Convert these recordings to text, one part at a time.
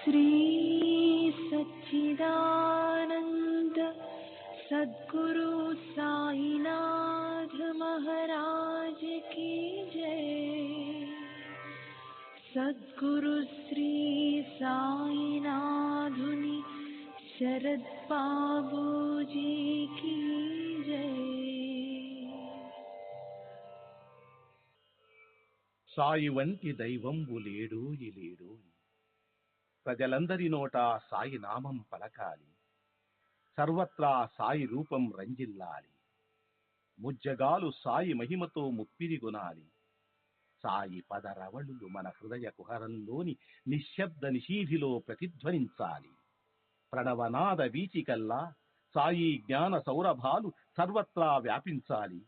श्री सच्चिदानंद सद्गुरु साईनाथ महाराज की जय। सद्गुरु श्री साईनाथुनि शरद बाबूजी की जय। సాయి వంటి దైవంబు లేడోయి లేడోయి, ప్రజలందరి నోట సాయి నామం పలకాలి, సర్వత్రా సాయి రూపం రంజిల్లాలి, ముజ్జగాలు సాయి మహిమతో ముప్పిరిగొనాలి. సాయి పదరవళులు మన హృదయ కుహరంలోని నిశ్శబ్ద నిశీధిలో ప్రతిధ్వనించాలి. ప్రణవనాద వీచికల్లా సాయి జ్ఞాన సౌరభాలు సర్వత్రా వ్యాపించాలి.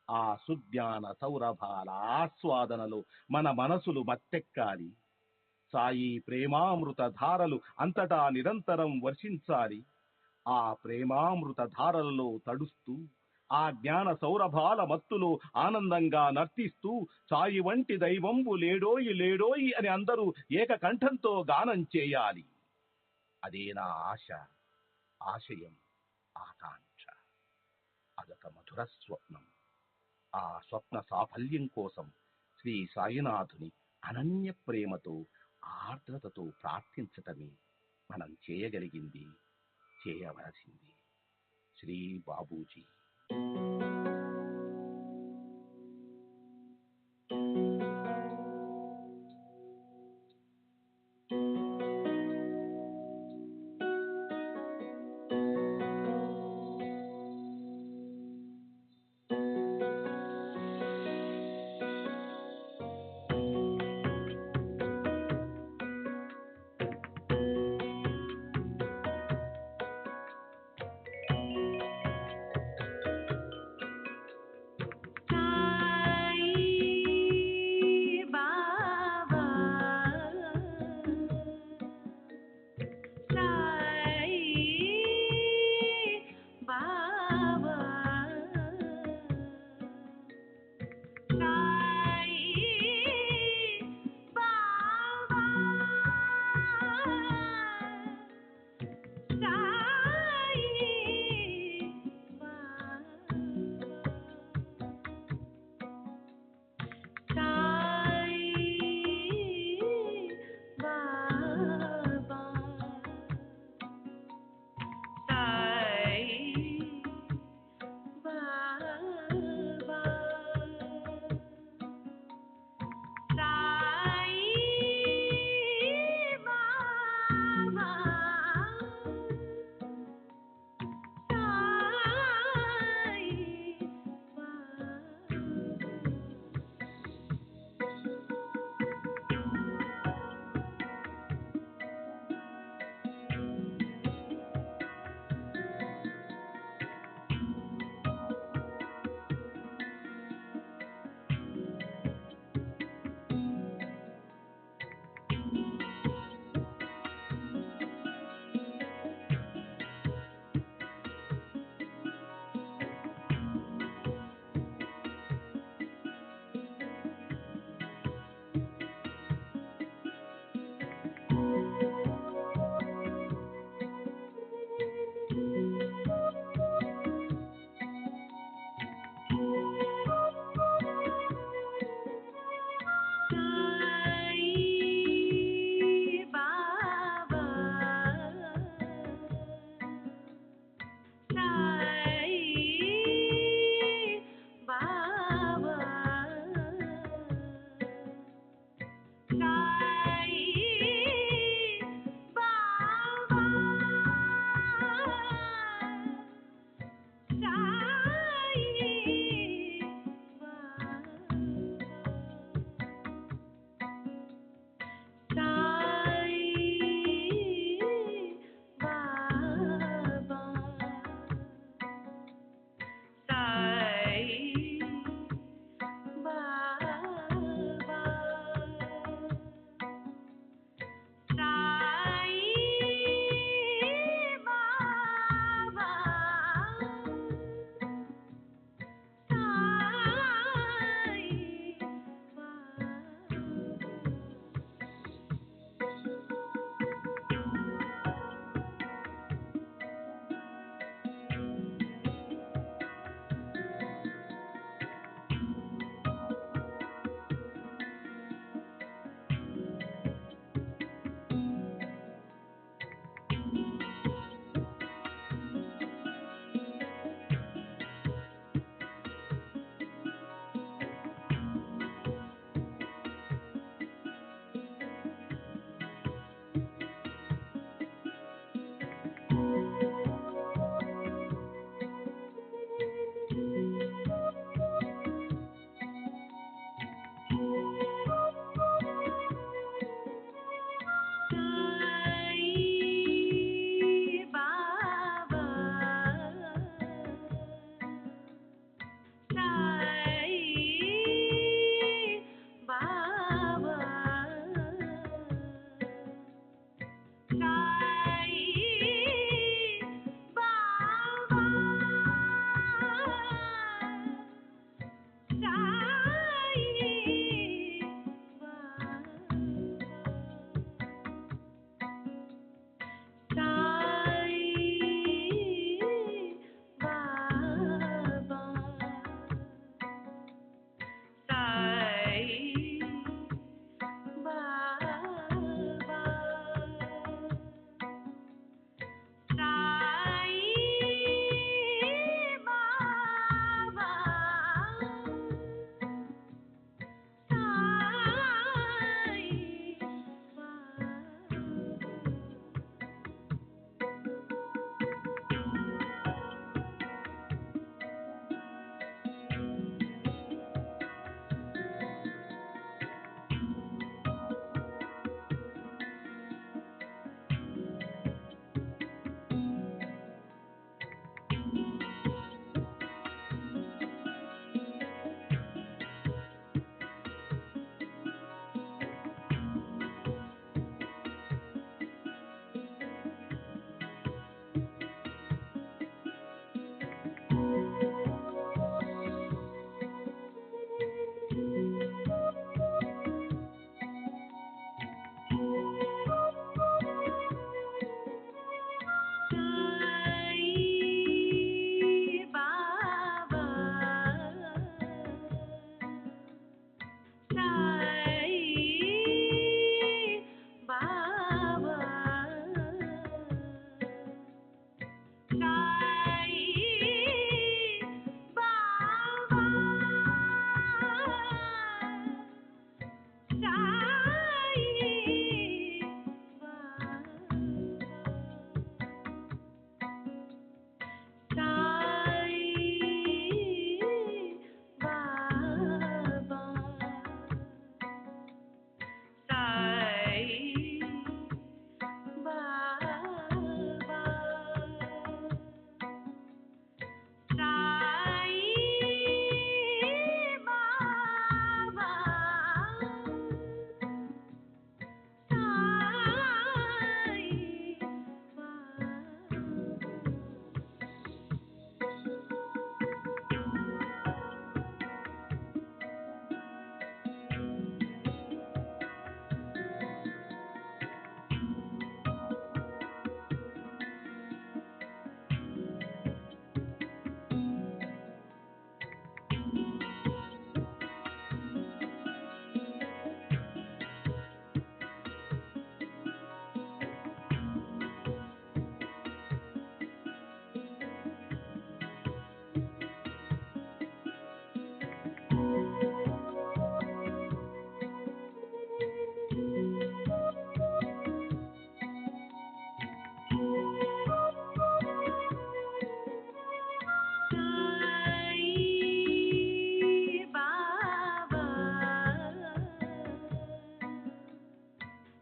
ఆ సుజ్ఞాన సౌరభాల ఆస్వాదనలో మన మనసులు మత్తెక్కాలి. సాయి ప్రేమామృత ధారలు అంతటా నిరంతరం వర్షించాలి. ఆ ప్రేమామృత ధారలలో తడుస్తూ, ఆ జ్ఞాన సౌరభాల మత్తులో ఆనందంగా నర్తిస్తూ సాయి వంటి దైవంబు లేడోయి లేడోయి అని అందరూ ఏకకంఠంతో గానం చేయాలి. అదే నా ఆశ, ఆశయం, ఆకాంక్ష. అదొక మధుర స్వప్నం. ఆ స్వప్న సాఫల్యం కోసం శ్రీ సాయినాథుని అనన్య ప్రేమతో, ఆర్ద్రతతో ప్రార్థించటమే మనం చేయగలిగింది, చేయవలసింది. శ్రీ బాబూజీ.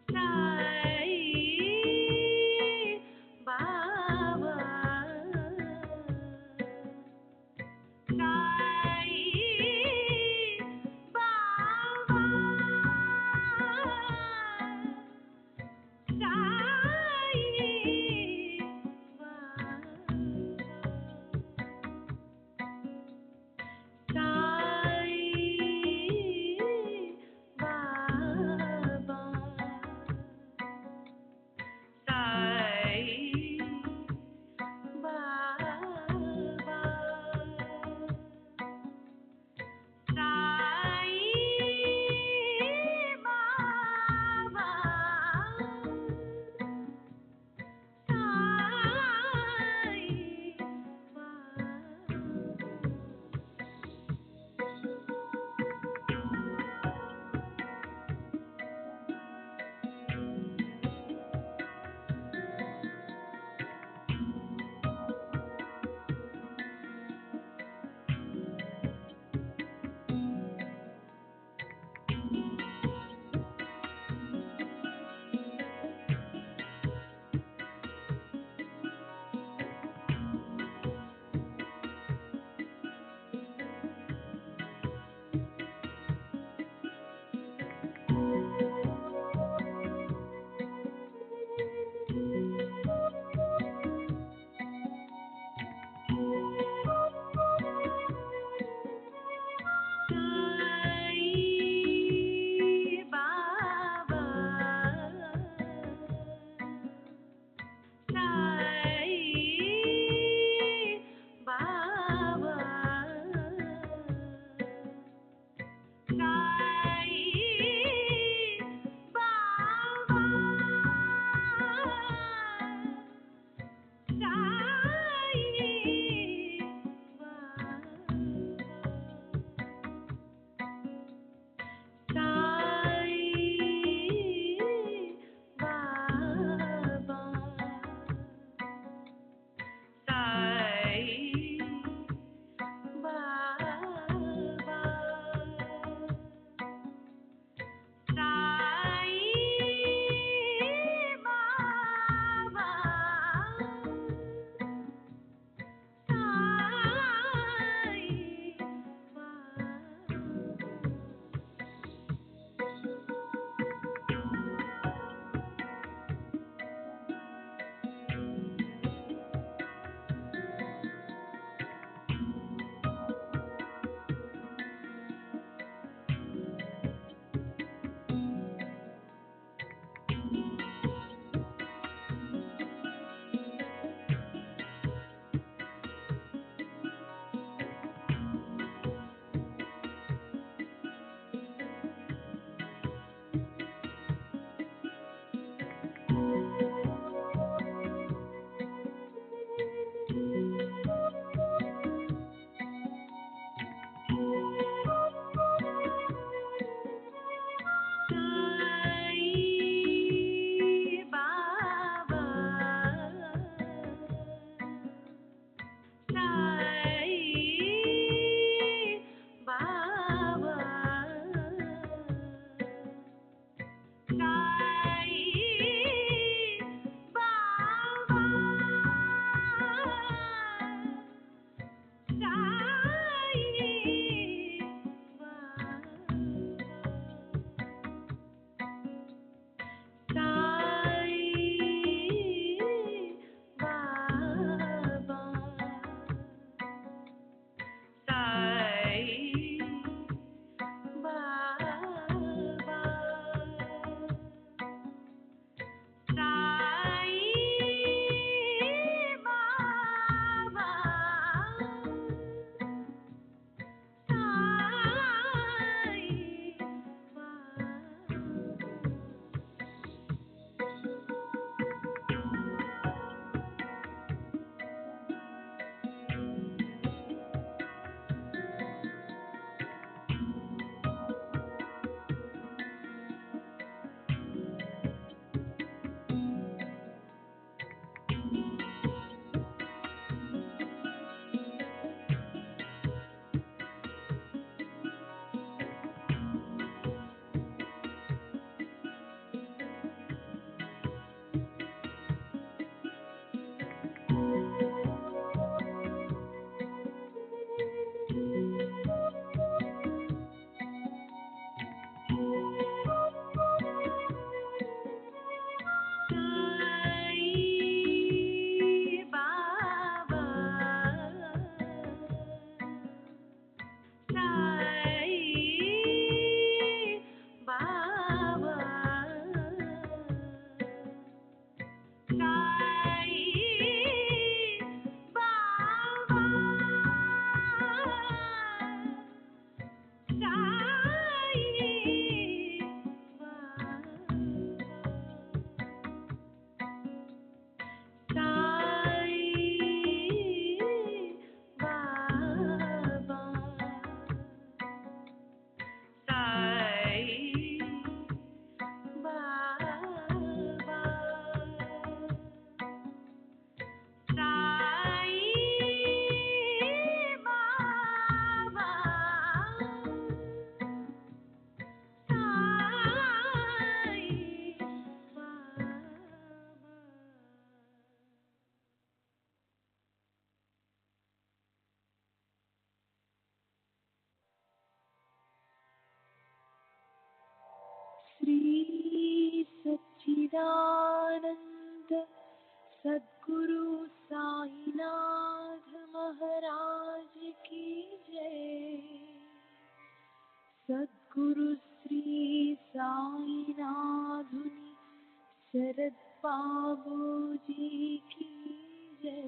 సాయి బాబా సాయి బాబా సాయి బాబా श्री सच्चिदानंद सद्गुरु साईनाथ महाराज की जय। सद्गुरु श्री साईनाथुनि शरद बाबू जी की जय।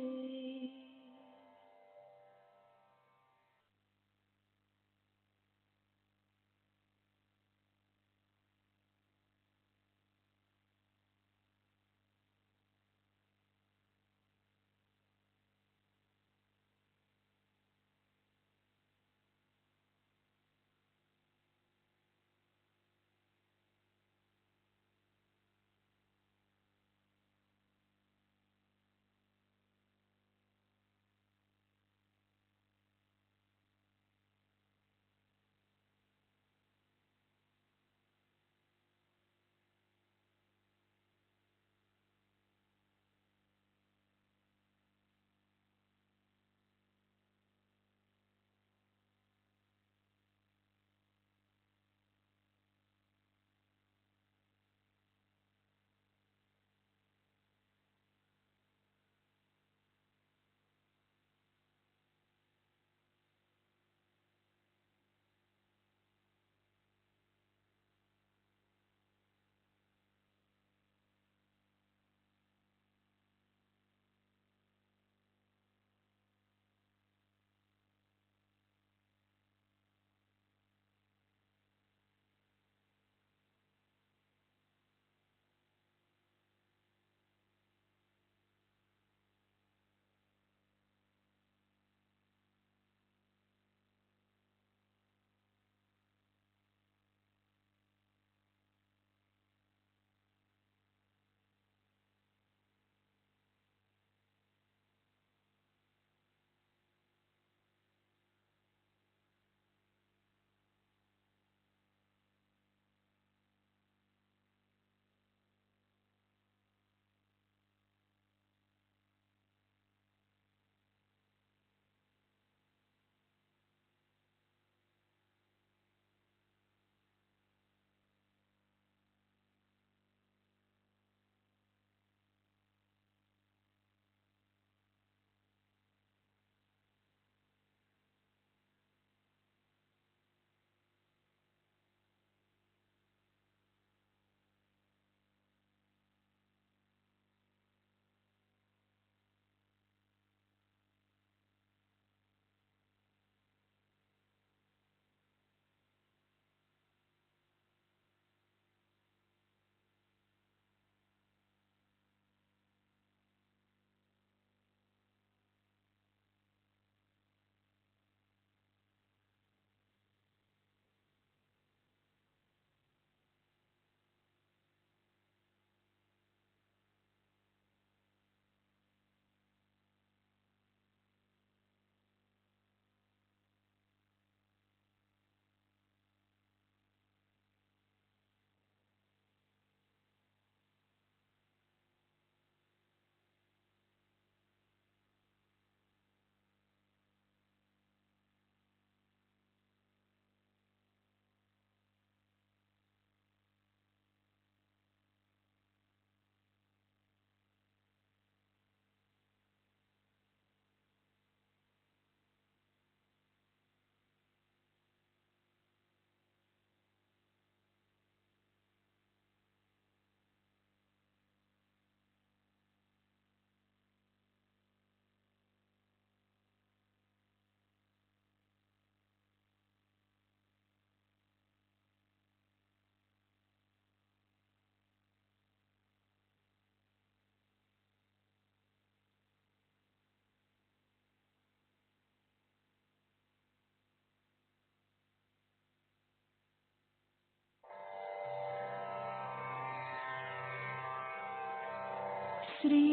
श्री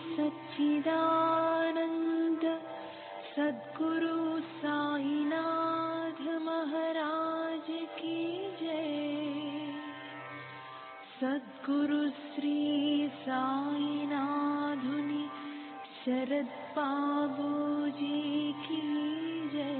सच्चिदानंद सद्गुरु साईनाथ महाराज की जय। सद्गुरु श्री साईनाथुनि शरद बाबू जी की जय।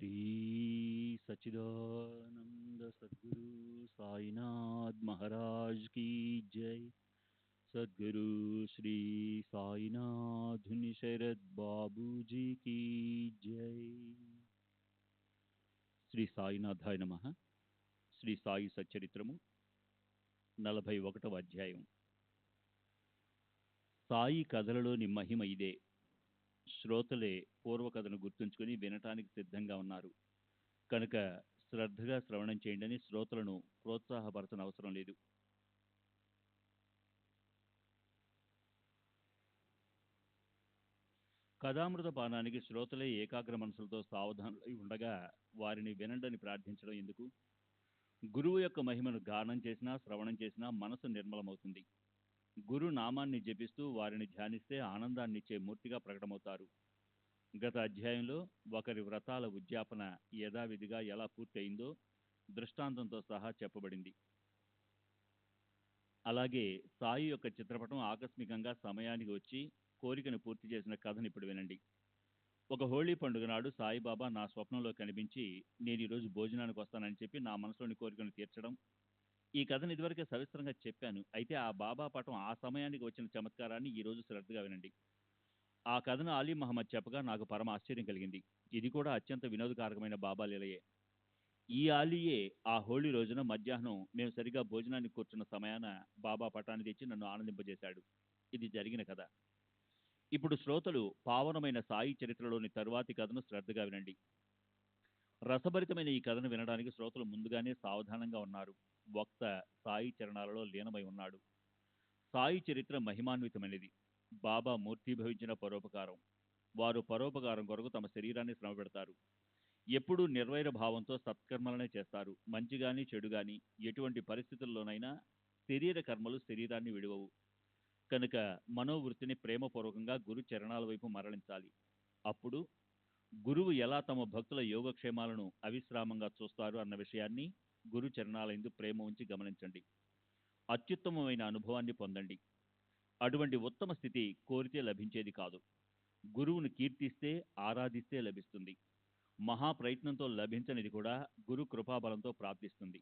श्री सच्चिदानंद सद्गुरु साईनाथ महाराज की जय। सद्गुरु श्री साईनाथ शरद बाबू जी की जय। శ్రీ సాయినాథాయ నమః. శ్రీ సాయి సచ్చరిత్రము 41వ అధ్యాయం. సాయి కథలలోని మహిమ ఇదే. శ్రోతలే పూర్వకథను గుర్తుంచుకుని వినటానికి సిద్ధంగా ఉన్నారు కనుక శ్రద్ధగా శ్రవణం చేయండి. శ్రోతలను ప్రోత్సాహపరచని అవసరం లేదు. కథామృత పానానికి శ్రోతలే ఏకాగ్ర మనసులతో సావధానులై ఉండగా వారిని వినండని ప్రార్థించడం ఎందుకు? గురువు యొక్క మహిమను గానం చేసినా శ్రవణం చేసినా మనసు నిర్మలమవుతుంది. గురు నామాన్ని జపిస్తూ వారిని ధ్యానిస్తే ఆనందాన్నిచ్చే మూర్తిగా ప్రకటమవుతారు. గత అధ్యాయంలో ఒకరి వ్రతాల ఉద్యాపన యథావిధిగా ఎలా పూర్తి అయిందో దృష్టాంతంతో సహా చెప్పబడింది. అలాగే సాయి యొక్క చిత్రపటం ఆకస్మికంగా సమయానికి వచ్చి కోరికను పూర్తి చేసిన కథను ఇప్పుడు వినండి. ఒక హోళీ పండుగ నాడు సాయిబాబా నా స్వప్నంలో కనిపించి నేను ఈరోజు భోజనానికి వస్తానని చెప్పి నా మనసులోని కోరికను తీర్చడం. ఈ కథను ఇదివరకే సవిస్తరంగా చెప్పాను. అయితే ఆ బాబా పటం ఆ సమయానికి వచ్చిన చమత్కారాన్ని ఈరోజు శ్రద్ధగా వినండి. ఆ కథను ఆలీ మహమ్మద్ చెప్పగా నాకు పరమ ఆశ్చర్యం కలిగింది. ఇది కూడా అత్యంత వినోదకారకమైన బాబా లీలయే. ఈ ఆలీయే ఆ హోళీ రోజున మధ్యాహ్నం మేము సరిగా భోజనానికి కూర్చున్న సమయాన బాబా పటాన్ని తెచ్చి నన్ను ఆనందింపజేశాడు. ఇది జరిగిన కథ. ఇప్పుడు శ్రోతలు పావనమైన సాయి చరిత్రలోని తరువాతి కథను శ్రద్ధగా వినండి. రసభరితమైన ఈ కథను వినడానికి శ్రోతలు ముందుగానే సావధానంగా ఉన్నారు. వక్త సాయి చరణాలలో లీనమై ఉన్నాడు. సాయి చరిత్ర మహిమాన్వితమైనది. బాబా మూర్తిభవించిన పరోపకారం. వారు పరోపకారం కొరకు తమ శరీరాన్ని శ్రమ పెడతారు. ఎప్పుడూ నిర్వైర భావంతో సత్కర్మలనే చేస్తారు. మంచిగాని చెడుగాని ఎటువంటి పరిస్థితుల్లోనైనా శరీర కర్మలు శరీరాన్ని విడువవు. కనుక మనోవృత్తిని ప్రేమపూర్వకంగా గురు చరణాల వైపు మరలించాలి. అప్పుడు గురువు ఎలా తమ భక్తుల యోగక్షేమాలను అవిశ్రామంగా చూస్తారు అన్న విషయాన్ని గురు చరణాల యందు ప్రేమ ఉంచి గమనించండి. అత్యుత్తమమైన అనుభవాన్ని పొందండి. అటువంటి ఉత్తమ స్థితి కోరితే లభించేది కాదు. గురువును కీర్తిస్తే ఆరాధిస్తే లభిస్తుంది. మహాప్రయత్నంతో లభించనిది కూడా గురు కృపాబలంతో ప్రాప్తిస్తుంది.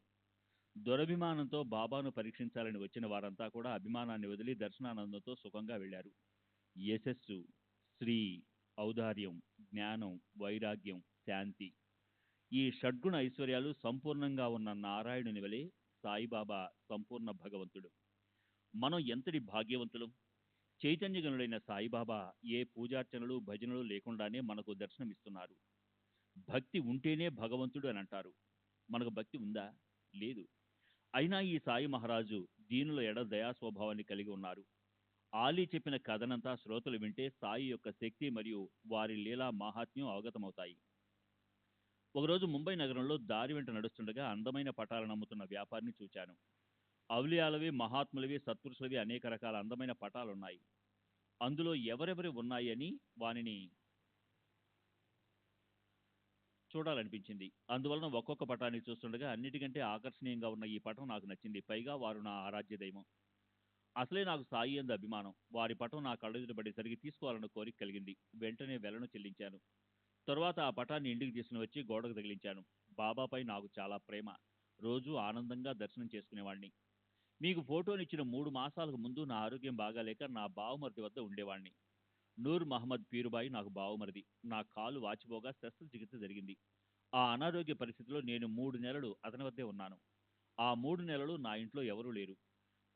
దురభిమానంతో బాబాను పరీక్షించాలని వచ్చిన వారంతా కూడా అభిమానాన్ని వదిలి దర్శనానందంతో సుఖంగా వెళ్ళారు. యశస్సు, శ్రీ, ఔదార్యం, జ్ఞానం, వైరాగ్యం, శాంతి, ఈ షడ్గుణ ఐశ్వర్యాలు సంపూర్ణంగా ఉన్న నారాయణుని వలె సాయిబాబా సంపూర్ణ భగవంతుడు. మనం ఎంతటి భాగ్యవంతులం! చైతన్యగనుడైన సాయిబాబా ఏ పూజార్చనలు భజనలు లేకుండానే మనకు దర్శనమిస్తున్నారు. భక్తి ఉంటేనే భగవంతుడు అని అంటారు. మనకు భక్తి ఉందా? లేదు. అయినా ఈ సాయి మహారాజు దీనుల ఎడ దయా స్వభావాన్ని కలిగి ఉన్నారు. ఆలీ చెప్పిన కథనంతా శ్రోతలు వింటే సాయి యొక్క శక్తి మరియు వారి లీలా మాహాత్మ్యం అవగతమవుతాయి. ఒకరోజు ముంబై నగరంలో దారి వెంట నడుస్తుండగా అందమైన పటాలను అమ్ముతున్న వ్యాపారిని చూచాను. ఔలియాలవి, మహాత్ములవి, సత్పురుషులవి అనేక రకాల అందమైన పటాలున్నాయి. అందులో ఎవరెవరి ఉన్నాయి అని వానిని చూడాలనిపించింది. అందువలన ఒక్కొక్క పటాన్ని చూస్తుండగా అన్నిటికంటే ఆకర్షణీయంగా ఉన్న ఈ పటం నాకు నచ్చింది. పైగా వారు నా ఆరాధ్య దైవం. అసలే నాకు సాయి యందు అభిమానం. వారి పటం నా కళ్ళెదుట పడేసరికి తీసుకోవాలన్న కోరిక కలిగింది. వెంటనే వెలను చెల్లించాను. తరువాత ఆ పటాన్ని ఇంటికి తీసుకుని వచ్చి గోడకు తగిలించాను. బాబాపై నాకు చాలా ప్రేమ. రోజు ఆనందంగా దర్శనం చేసుకునేవాడిని. మీకు ఫోటోనిచ్చిన 3 మాసాలకు ముందు నా ఆరోగ్యం బాగాలేక నా బావమరిది వద్ద ఉండేవాడిని. నూర్ మహమ్మద్ పీరుబాయి నాకు బావమరిది. నా కాలు వాచిపోగా శస్త్రచికిత్స జరిగింది. ఆ అనారోగ్య పరిస్థితిలో నేను 3 నెలలు అతని వద్దే ఉన్నాను. ఆ 3 నెలలు నా ఇంట్లో ఎవరూ లేరు.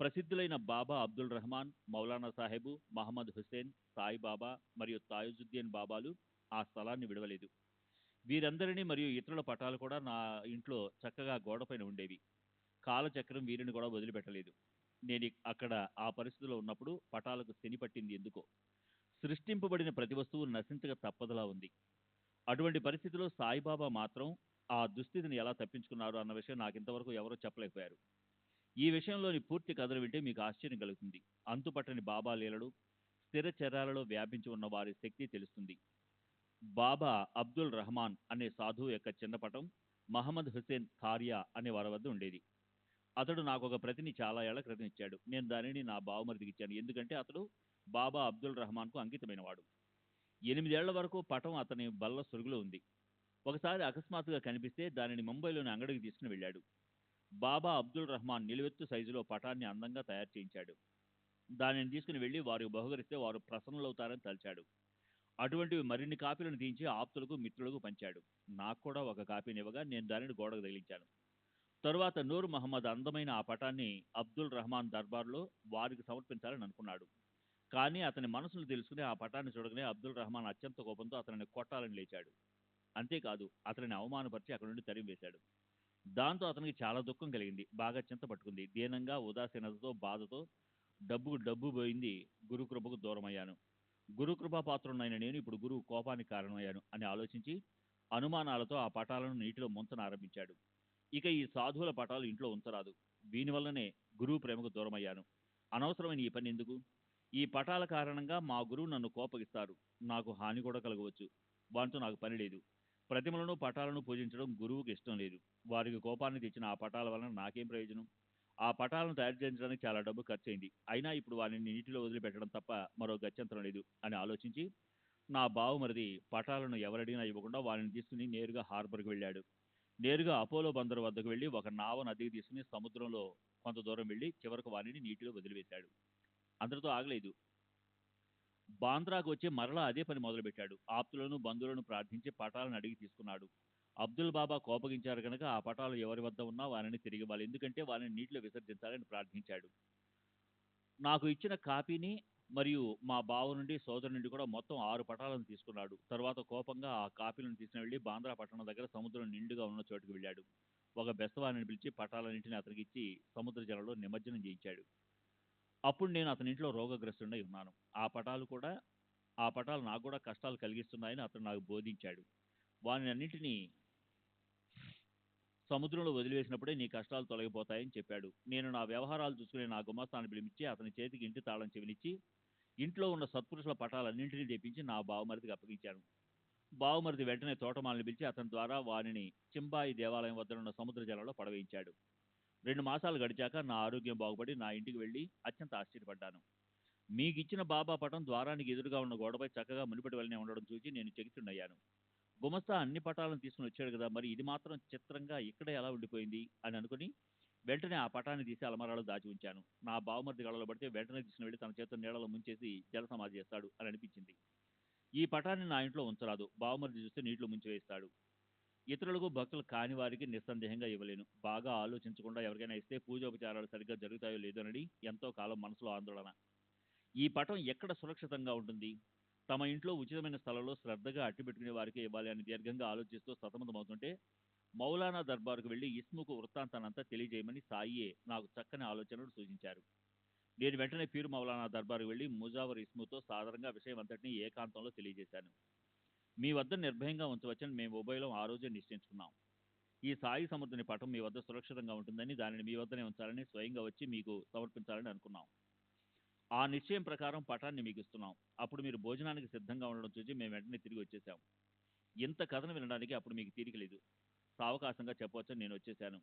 ప్రసిద్ధులైన బాబా అబ్దుల్ రహమాన్, మౌలానా సాహెబు, మహమ్మద్ హుస్సేన్, సాయిబాబా మరియు తాయుజుద్దీన్ బాబాలు ఆ స్థలాన్ని విడవలేదు. వీరందరినీ మరియు ఇతరుల పటాలు కూడా నా ఇంట్లో చక్కగా గోడపైన ఉండేవి. కాలచక్రం వీరిని కూడా వదిలిపెట్టలేదు. నేను అక్కడ ఆ పరిస్థితిలో ఉన్నప్పుడు పటాలకు శని పట్టింది ఎందుకో. సృష్టింపబడిన ప్రతి వస్తువు నశించక తప్పదలా ఉంది. అటువంటి పరిస్థితిలో సాయిబాబా మాత్రం ఆ దుస్థితిని ఎలా తప్పించుకున్నారు అన్న విషయం నాకింతవరకు ఎవరూ చెప్పలేకపోయారు. ఈ విషయంలోని పూర్తి కథలు వింటే మీకు ఆశ్చర్యం కలుగుతుంది. అంతుపట్టని బాబా లీలలు, స్థిర చర్యాలలో వ్యాపించి ఉన్న వారి శక్తి తెలుస్తుంది. బాబా అబ్దుల్ రహమాన్ అనే సాధువు యొక్క చిన్నపటం మహమ్మద్ హుస్సేన్ థారియా అనే వారి వద్ద ఉండేది. అతడు నాకు ఒక ప్రతిని చాలా ఏళ్ల క్రితం ఇచ్చాడు. నేను దానిని నా బావమరిదికి ఇచ్చాను. ఎందుకంటే అతడు బాబా అబ్దుల్ రహమాన్కు అంకితమైనవాడు. 8 ఏళ్ల వరకు పటం అతని బల్ల సొరుగులో ఉంది. ఒకసారి అకస్మాత్తుగా కనిపిస్తే దానిని ముంబైలోని అంగడికి తీసుకుని వెళ్ళాడు. బాబా అబ్దుల్ రహమాన్ నిలువెత్తు సైజులో పటాన్ని అందంగా తయారు చేయించాడు. దానిని తీసుకుని వెళ్ళి వారికి బహుకరిస్తే వారు ప్రసన్నులవుతారని తలిచాడు. అటువంటివి మరిన్ని కాపీలను తీయించి ఆప్తులకు మిత్రులకు పంచాడు. నాకు కూడా ఒక కాపీని ఇవ్వగా నేను దానిని గోడకు తగిలించాను. తరువాత నూర్ మహమ్మద్ అందమైన ఆ పటాన్ని అబ్దుల్ రహమాన్ దర్బార్లో వారికి సమర్పించాలని అనుకున్నాడు. కానీ అతని మనసును తెలుసుకుని ఆ పటాన్ని చూడగానే అబ్దుల్ రహమాన్ అత్యంత కోపంతో అతనిని కొట్టాలని లేచాడు. అంతేకాదు అతనిని అవమానపరిచి అక్కడి నుండి తరిమివేశాడు. దాంతో అతనికి చాలా దుఃఖం కలిగింది. బాగా చింత పట్టుకుంది. దీనంగా ఉదాసీనతతో బాధతో డబ్బు పోయింది, గురుకృపకు దూరమయ్యాను. గురుకృపా పాత్రుడైన నేను ఇప్పుడు గురువు కోపానికి కారణమయ్యాను అని ఆలోచించి అనుమానాలతో ఆ పటాలను నీటిలో ముంచనారంభించాడు. ఇక ఈ సాధువుల పటాలు ఇంట్లో ఉంచరాదు. దీనివల్లనే గురువు ప్రేమకు దూరమయ్యాను. అనవసరమైన ఈ పని ఎందుకు? ఈ పటాల కారణంగా మా గురువు నన్ను కోపగిస్తారు. నాకు హాని కూడా కలగవచ్చు. వాటితో నాకు పని లేదు. ప్రతిమలను పటాలను పూజించడం గురువుకి ఇష్టం లేదు. వారికి కోపాన్ని తెచ్చిన ఆ పటాల వలన నాకేం ప్రయోజనం? ఆ పటాలను తయారు చేయించడానికి చాలా డబ్బు ఖర్చయింది. అయినా ఇప్పుడు వారిని నీటిలో వదిలిపెట్టడం తప్ప మరో గత్యంతరం లేదు అని ఆలోచించి నా బావుమరిది పటాలను ఎవరడిగినా ఇవ్వకుండా వారిని తీసుకుని నేరుగా హార్బర్కి వెళ్ళాడు. నేరుగా అపోలో బందరు వద్దకు వెళ్ళి ఒక నావను అద్దెకు తీసుకుని సముద్రంలో కొంత దూరం వెళ్ళి చివరకు వారిని నీటిలో వదిలివేశాడు. అందరితో ఆగలేదు. బాంద్రాకు వచ్చి మరలా అదే పని మొదలుపెట్టాడు. ఆప్తులను బంధువులను ప్రార్థించి పటాలను అడిగి తీసుకున్నాడు. అబ్దుల్ బాబా కోపగించారు కనుక ఆ పటాలు ఎవరి వద్ద ఉన్నా వారిని తిరిగి ఇవ్వాలి. ఎందుకంటే వారిని నీటిలో విసర్జించాలని ప్రార్థించాడు. నాకు ఇచ్చిన కాపీని మరియు మా బావ నుండి సోదరు నుండి కూడా మొత్తం 6 పటాలను తీసుకున్నాడు. తర్వాత కోపంగా ఆ కాపీలను తీసుకుని వెళ్ళి బాంద్రా పట్టణం దగ్గర సముద్రం నిండుగా ఉన్న చోటుకు వెళ్ళాడు. ఒక బెస్తవారిని పిలిచి పటాలన్నింటినీ అతనికి ఇచ్చి సముద్ర జలంలో నిమజ్జనం చేయించాడు. అప్పుడు నేను అతని ఇంట్లో రోగగ్రస్తుడై ఉన్నాను. ఆ పటాలు నాకు కూడా కష్టాలు కలిగిస్తున్నాయని అతను నాకు బోధించాడు. వాని అన్నింటినీ సముద్రంలో వదిలివేసినప్పుడే నీ కష్టాలు తొలగిపోతాయని చెప్పాడు. నేను నా వ్యవహారాలు చూసుకునే నా గుమాస్తాన్ని పిలిపించి అతని చేతికి ఇంటి తాళం చెవినిచ్చి ఇంట్లో ఉన్న సత్పురుషుల పటాలన్నింటినీ తెప్పించి నా బావమరిదికి అప్పగించాను. బావమరిది వెంటనే తోటమాలని పిలిచి అతని ద్వారా వారిని చింబాయి దేవాలయం వద్ద ఉన్న సముద్ర జలంలో పడవేయించాడు. 2 మాసాలు గడిచాక నా ఆరోగ్యం బాగుపడి నా ఇంటికి వెళ్ళి అత్యంత ఆశ్చర్యపడ్డాను. మీకిచ్చిన బాబా పటం ద్వారానికి ఎదురుగా ఉన్న గోడపై చక్కగా మునిపటి వల్లనే ఉండడం చూసి నేను చకితుడయ్యాను. గుమస్తా అన్ని పటాలను తీసుకుని వచ్చాడు కదా, మరి ఇది మాత్రం చిత్రంగా ఇక్కడే ఎలా ఉండిపోయింది అని అనుకుని వెంటనే ఆ పటాన్ని తీసి అలమరాలో దాచి ఉంచాను. నా బావమరిది గడలో పడితే వెంటనే తీసుకుని వెళ్ళి తన చేతుల నీళ్ళలో ముంచేసి జల సమాధి చేస్తాడు అని అనిపించింది. ఈ పటాన్ని నా ఇంట్లో ఉంచరాదు. బావమరిది చూస్తే నీటిలో ముంచివేస్తాడు. ఇతరులకు భక్తులు కాని వారికి నిస్సందేహంగా ఇవ్వలేను. బాగా ఆలోచించకుండా ఎవరికైనా ఇస్తే పూజోపచారాలు సరిగ్గా జరుగుతాయో లేదోనని ఎంతో కాలం మనసులో ఆందోళన. ఈ పటం ఎక్కడ సురక్షితంగా ఉంటుంది? తమ ఇంట్లో ఉచితమైన స్థలంలో శ్రద్ధగా అట్టిపెట్టుకునే వారికే ఇవ్వాలి అని దీర్ఘంగా ఆలోచిస్తూ సతమతమవుతుంటే మౌలానా దర్బారుకు వెళ్లి ఇస్ముకు వృత్తాంతానంతా తెలియజేయమని సాయియే నాకు చక్కని ఆలోచనలు సూచించారు. నేను వెంటనే పీరు మౌలానా దర్బారుకు వెళ్లి ముజావర్ ఇస్ముతో సాధారణంగా విషయం అంతటినీ ఏకాంతంలో తెలియజేశాను. మీ వద్ద నిర్భయంగా ఉంచవచ్చని మేము ఉభయలం ఆ రోజే నిశ్చయించుకున్నాం. ఈ సాయి సముద్రుని పటం మీ వద్ద సురక్షితంగా ఉంటుందని, దానిని మీ వద్దనే ఉంచాలని, స్వయంగా వచ్చి మీకు సమర్పించాలని అనుకున్నాం. ఆ నిశ్చయం ప్రకారం పటాన్ని మీకు ఇస్తున్నాం. అప్పుడు మీరు భోజనానికి సిద్ధంగా ఉండడం చూసి మేము వెంటనే తిరిగి వచ్చేసాం. ఇంత కథను వినడానికి అప్పుడు మీకు తీరిక లేదు. సావకాశంగా చెప్పవచ్చని నేను వచ్చేసాను.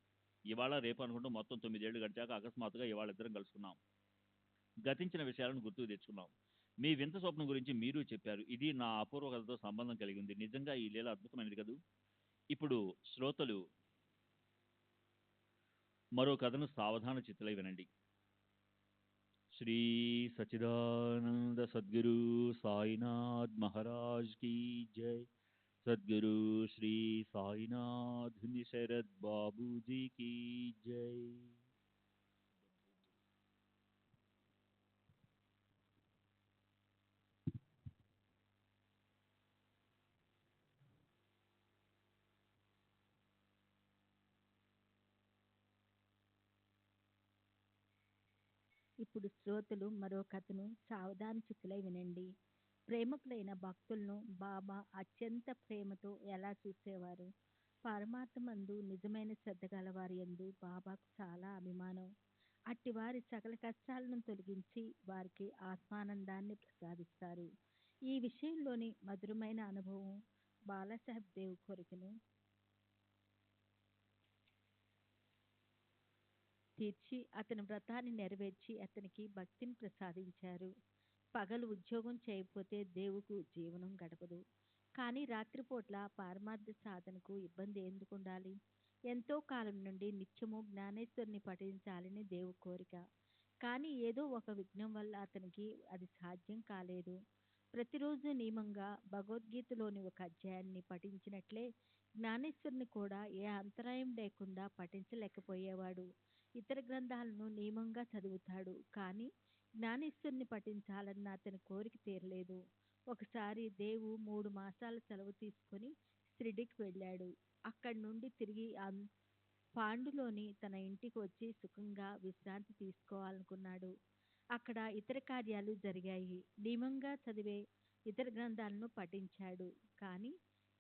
ఇవాళ రేపు అనుకుంటూ మొత్తం 9 ఏళ్లు గడిచాక అకస్మాత్తుగా ఇవాళ ఇద్దరం కలుసుకున్నాం. గతించిన విషయాలను గుర్తుకు తెచ్చుకున్నాం. మీ వింత స్వప్నం గురించి మీరు చెప్పారు. ఇది నా అపూర్వ కథతో సంబంధం కలిగి ఉంది. నిజంగా ఈ లీల అద్భుతమైనది కదూ. ఇప్పుడు శ్రోతలు మరో కథను సావధాన చిత్తులై వినండి. శ్రీ సచిదానంద సద్గురు సాయినాథ్ మహారాజ్ की जय. सद्गुरु श्री साईनाथ शरद बाबू जी की जय. ఇప్పుడు శ్రోతలు మరో కథను సావధాన చిత్తులై వినండి. ప్రేమికులైన భక్తులను బాబా అత్యంత ప్రేమతో ఎలా చూసేవారు? పరమాత్మందు నిజమైన శ్రద్ధ గలవారి యందు బాబాకు చాలా అభిమానం. అట్టి వారి సకల కష్టాలను తొలగించి వారికి ఆత్మానందాన్ని ప్రసాదిస్తారు. ఈ విషయంలోని మధురమైన అనుభవం బాలాసాహెబ్ దేవ్ కొరకును తీర్చి అతని వ్రతాన్ని నెరవేర్చి అతనికి భక్తిని ప్రసాదించారు. పగలు ఉద్యోగం చేయకపోతే దేవుకు జీవనం గడపదు. కానీ రాత్రిపూట్ల పారమార్థ సాధనకు ఇబ్బంది ఎందుకు ఉండాలి? ఎంతో కాలం నుండి నిత్యము జ్ఞానేశ్వరిని పఠించాలని దేవు కోరిక. కానీ ఏదో ఒక విఘ్నం వల్ల అతనికి అది సాధ్యం కాలేదు. ప్రతిరోజు నియమంగా భగవద్గీతలోని ఒక అధ్యాయాన్ని పఠించినట్లే జ్ఞానేశ్వరిని కూడా ఏ అంతరాయం లేకుండా పఠించలేకపోయేవాడు. ఇతర గ్రంథాలను నియమంగా చదువుతాడు, కానీ జ్ఞానేశ్వరిని పఠించాలన్న అతని కోరిక తీరలేదు. ఒకసారి దేవు 3 మాసాల సెలవు తీసుకొని షిరిడీకి వెళ్ళాడు. అక్కడి నుండి తిరిగి పాండులోని తన ఇంటికి వచ్చి సుఖంగా విశ్రాంతి తీసుకోవాలనుకున్నాడు. అక్కడ ఇతర కార్యాలు జరిగాయి. నియమంగా చదివే ఇతర గ్రంథాలను పఠించాడు, కానీ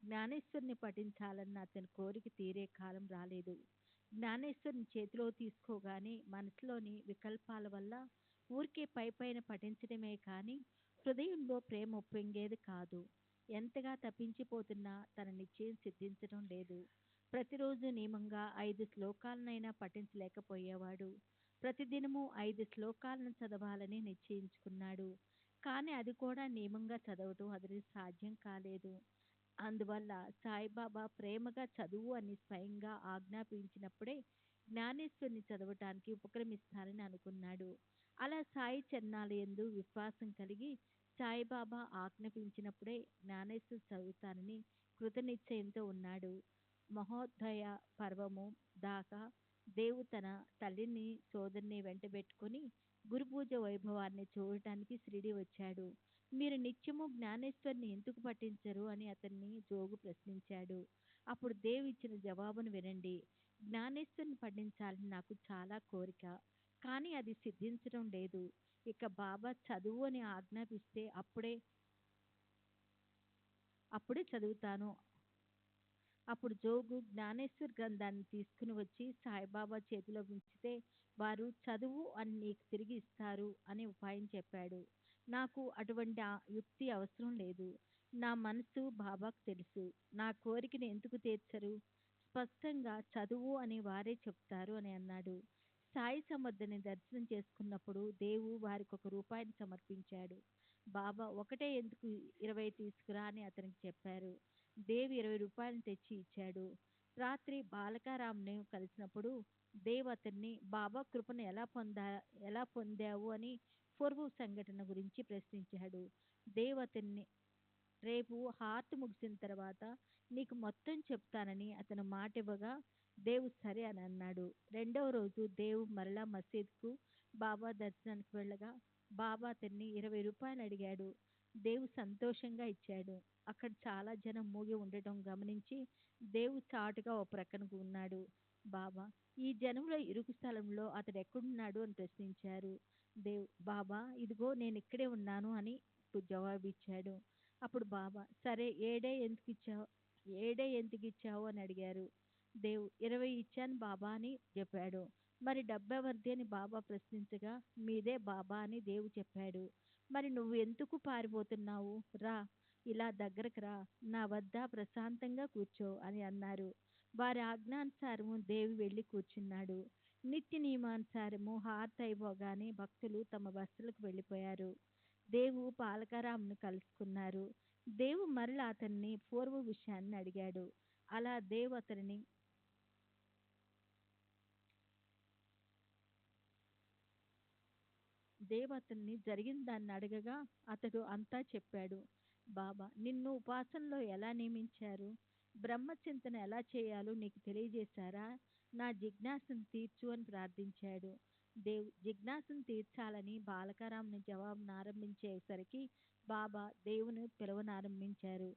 జ్ఞానేశ్వరిని పఠించాలన్న అతని కోరిక తీరే కాలం రాలేదు. జ్ఞానేశ్వరిని చేతిలో తీసుకోగానే మనసులోని వికల్పాల వల్ల ఊరికే పైపైన పఠించడమే కానీ హృదయంలో ప్రేమ ఉప్పొంగేది కాదు. ఎంతగా తప్పించిపోతున్నా తన నిశ్చయం సిద్ధించడం లేదు. ప్రతిరోజు నియమంగా 5 శ్లోకాలనైనా పఠించలేకపోయేవాడు. ప్రతిదినము 5 శ్లోకాలను చదవాలని నిశ్చయించుకున్నాడు, కానీ అది కూడా నియమంగా చదవటం అతనికి సాధ్యం కాలేదు. అందువల్ల సాయిబాబా ప్రేమగా చదువు అని స్వయంగా ఆజ్ఞాపించినప్పుడే జ్ఞానేశ్వరిని చదవటానికి ఉపక్రమిస్తారని అనుకున్నాడు. అలా సాయి చరణాలయందు విశ్వాసం కలిగి సాయిబాబా ఆజ్ఞాపించినప్పుడే జ్ఞానేశ్వరి చదువుతానని కృతనిశ్చయంతో ఉన్నాడు. మహోదయ పర్వము దాకా దేవు తన తల్లిని సోదరిని వెంటబెట్టుకుని గురుపూజ వైభవాన్ని చూడటానికి షిరిడి వచ్చాడు. మీరు నిత్యము జ్ఞానేశ్వరిని ఎందుకు పఠించరు అని అతన్ని జోగు ప్రశ్నించాడు. అప్పుడు దేవు ఇచ్చిన జవాబును వినండి. జ్ఞానేశ్వరిని పఠించాలని నాకు చాలా కోరిక, కానీ అది సిద్ధించడం లేదు. ఇక బాబా చదువు అని ఆజ్ఞాపిస్తే అప్పుడే చదువుతాను. అప్పుడు జోగు జ్ఞానేశ్వర్ గ్రంథాన్ని తీసుకుని వచ్చి సాయిబాబా చేతిలో ఉంచితే వారు చదువు అని నీకు తిరిగి ఇస్తారు అని ఉపాయం చెప్పాడు. నాకు అటువంటి యుక్తి అవసరం లేదు. నా మనసు బాబాకు తెలుసు. నా కోరికను ఎందుకు తీర్చరు? స్పష్టంగా చదువు అని వారే చెప్తారు అని అన్నాడు. సాయి సమర్థని దర్శనం చేసుకున్నప్పుడు దేవు వారికి ₹1 సమర్పించాడు. బాబా ఒకటే ఎందుకు 20 తీసుకురా అని అతనికి చెప్పారు. దేవ్ ₹20 తెచ్చి ఇచ్చాడు. రాత్రి బాలకారాంను కలిసినప్పుడు దేవ్ అతన్ని బాబా కృపను ఎలా పొందావు అని పూర్వ సంఘటన గురించి ప్రశ్నించాడు. దేవ్ అతన్ని రేపు హార్ట్ ముగిసిన తర్వాత నీకు మొత్తం చెప్తానని అతను మాట ఇవ్వగా దేవు సరే అని అన్నాడు. రెండవ రోజు దేవు మరలా మసీద్కు బాబా దర్శనానికి వెళ్ళగా బాబా అతన్ని ₹20 అడిగాడు. దేవు సంతోషంగా ఇచ్చాడు. అక్కడ చాలా జనం మూగి ఉండటం గమనించి దేవు చాటుగా ఓ ప్రక్కనకు ఉన్నాడు. బాబా ఈ జనంలో ఇరుకు స్థలంలో అతడు ఎక్కడున్నాడు అని ప్రశ్నించారు. దేవ్ బాబా ఇదిగో నేను ఇక్కడే ఉన్నాను అని జవాబిచ్చాడు. అప్పుడు బాబా సరే ఏడే ఎందుకు ఇచ్చావు అని అడిగారు. దేవ్ 20 ఇచ్చాను బాబా అని చెప్పాడు. మరి డబ్బు ఎవరిది అని బాబా ప్రశ్నించగా మీదే బాబా అని దేవు చెప్పాడు. మరి నువ్వు ఎందుకు పారిపోతున్నావు? రా, ఇలా దగ్గరకు రా, నా వద్ద ప్రశాంతంగా కూర్చో అని అన్నారు. వారి ఆజ్ఞానుసారము దేవి వెళ్ళి కూర్చున్నాడు. నిత్య నియమానుసారము హారతి అయిపోగానే భక్తులు తమ బస్సులకు వెళ్ళిపోయారు. దేవు పాలకారాంను కలుసుకున్నారు. దేవు మరలా అతన్ని పూర్వ విషయాన్ని అడిగాడు. అలా దేవు అతన్ని జరిగిన దాన్ని అడగగా అతడు అంతా చెప్పాడు. బాబా నిన్ను ఉపాసనలో ఎలా నియమించారు? బ్రహ్మచింతన ఎలా చేయాలో నీకు తెలియజేశారా? నా జిజ్ఞాసను తీర్చు అని ప్రార్థించాడు. దేవ్ జిజ్ఞాసను తీర్చాలని బాలకారాంను జవాబును ఆరంభించేసరికి బాబా దేవుని పిలవనారంభించారు.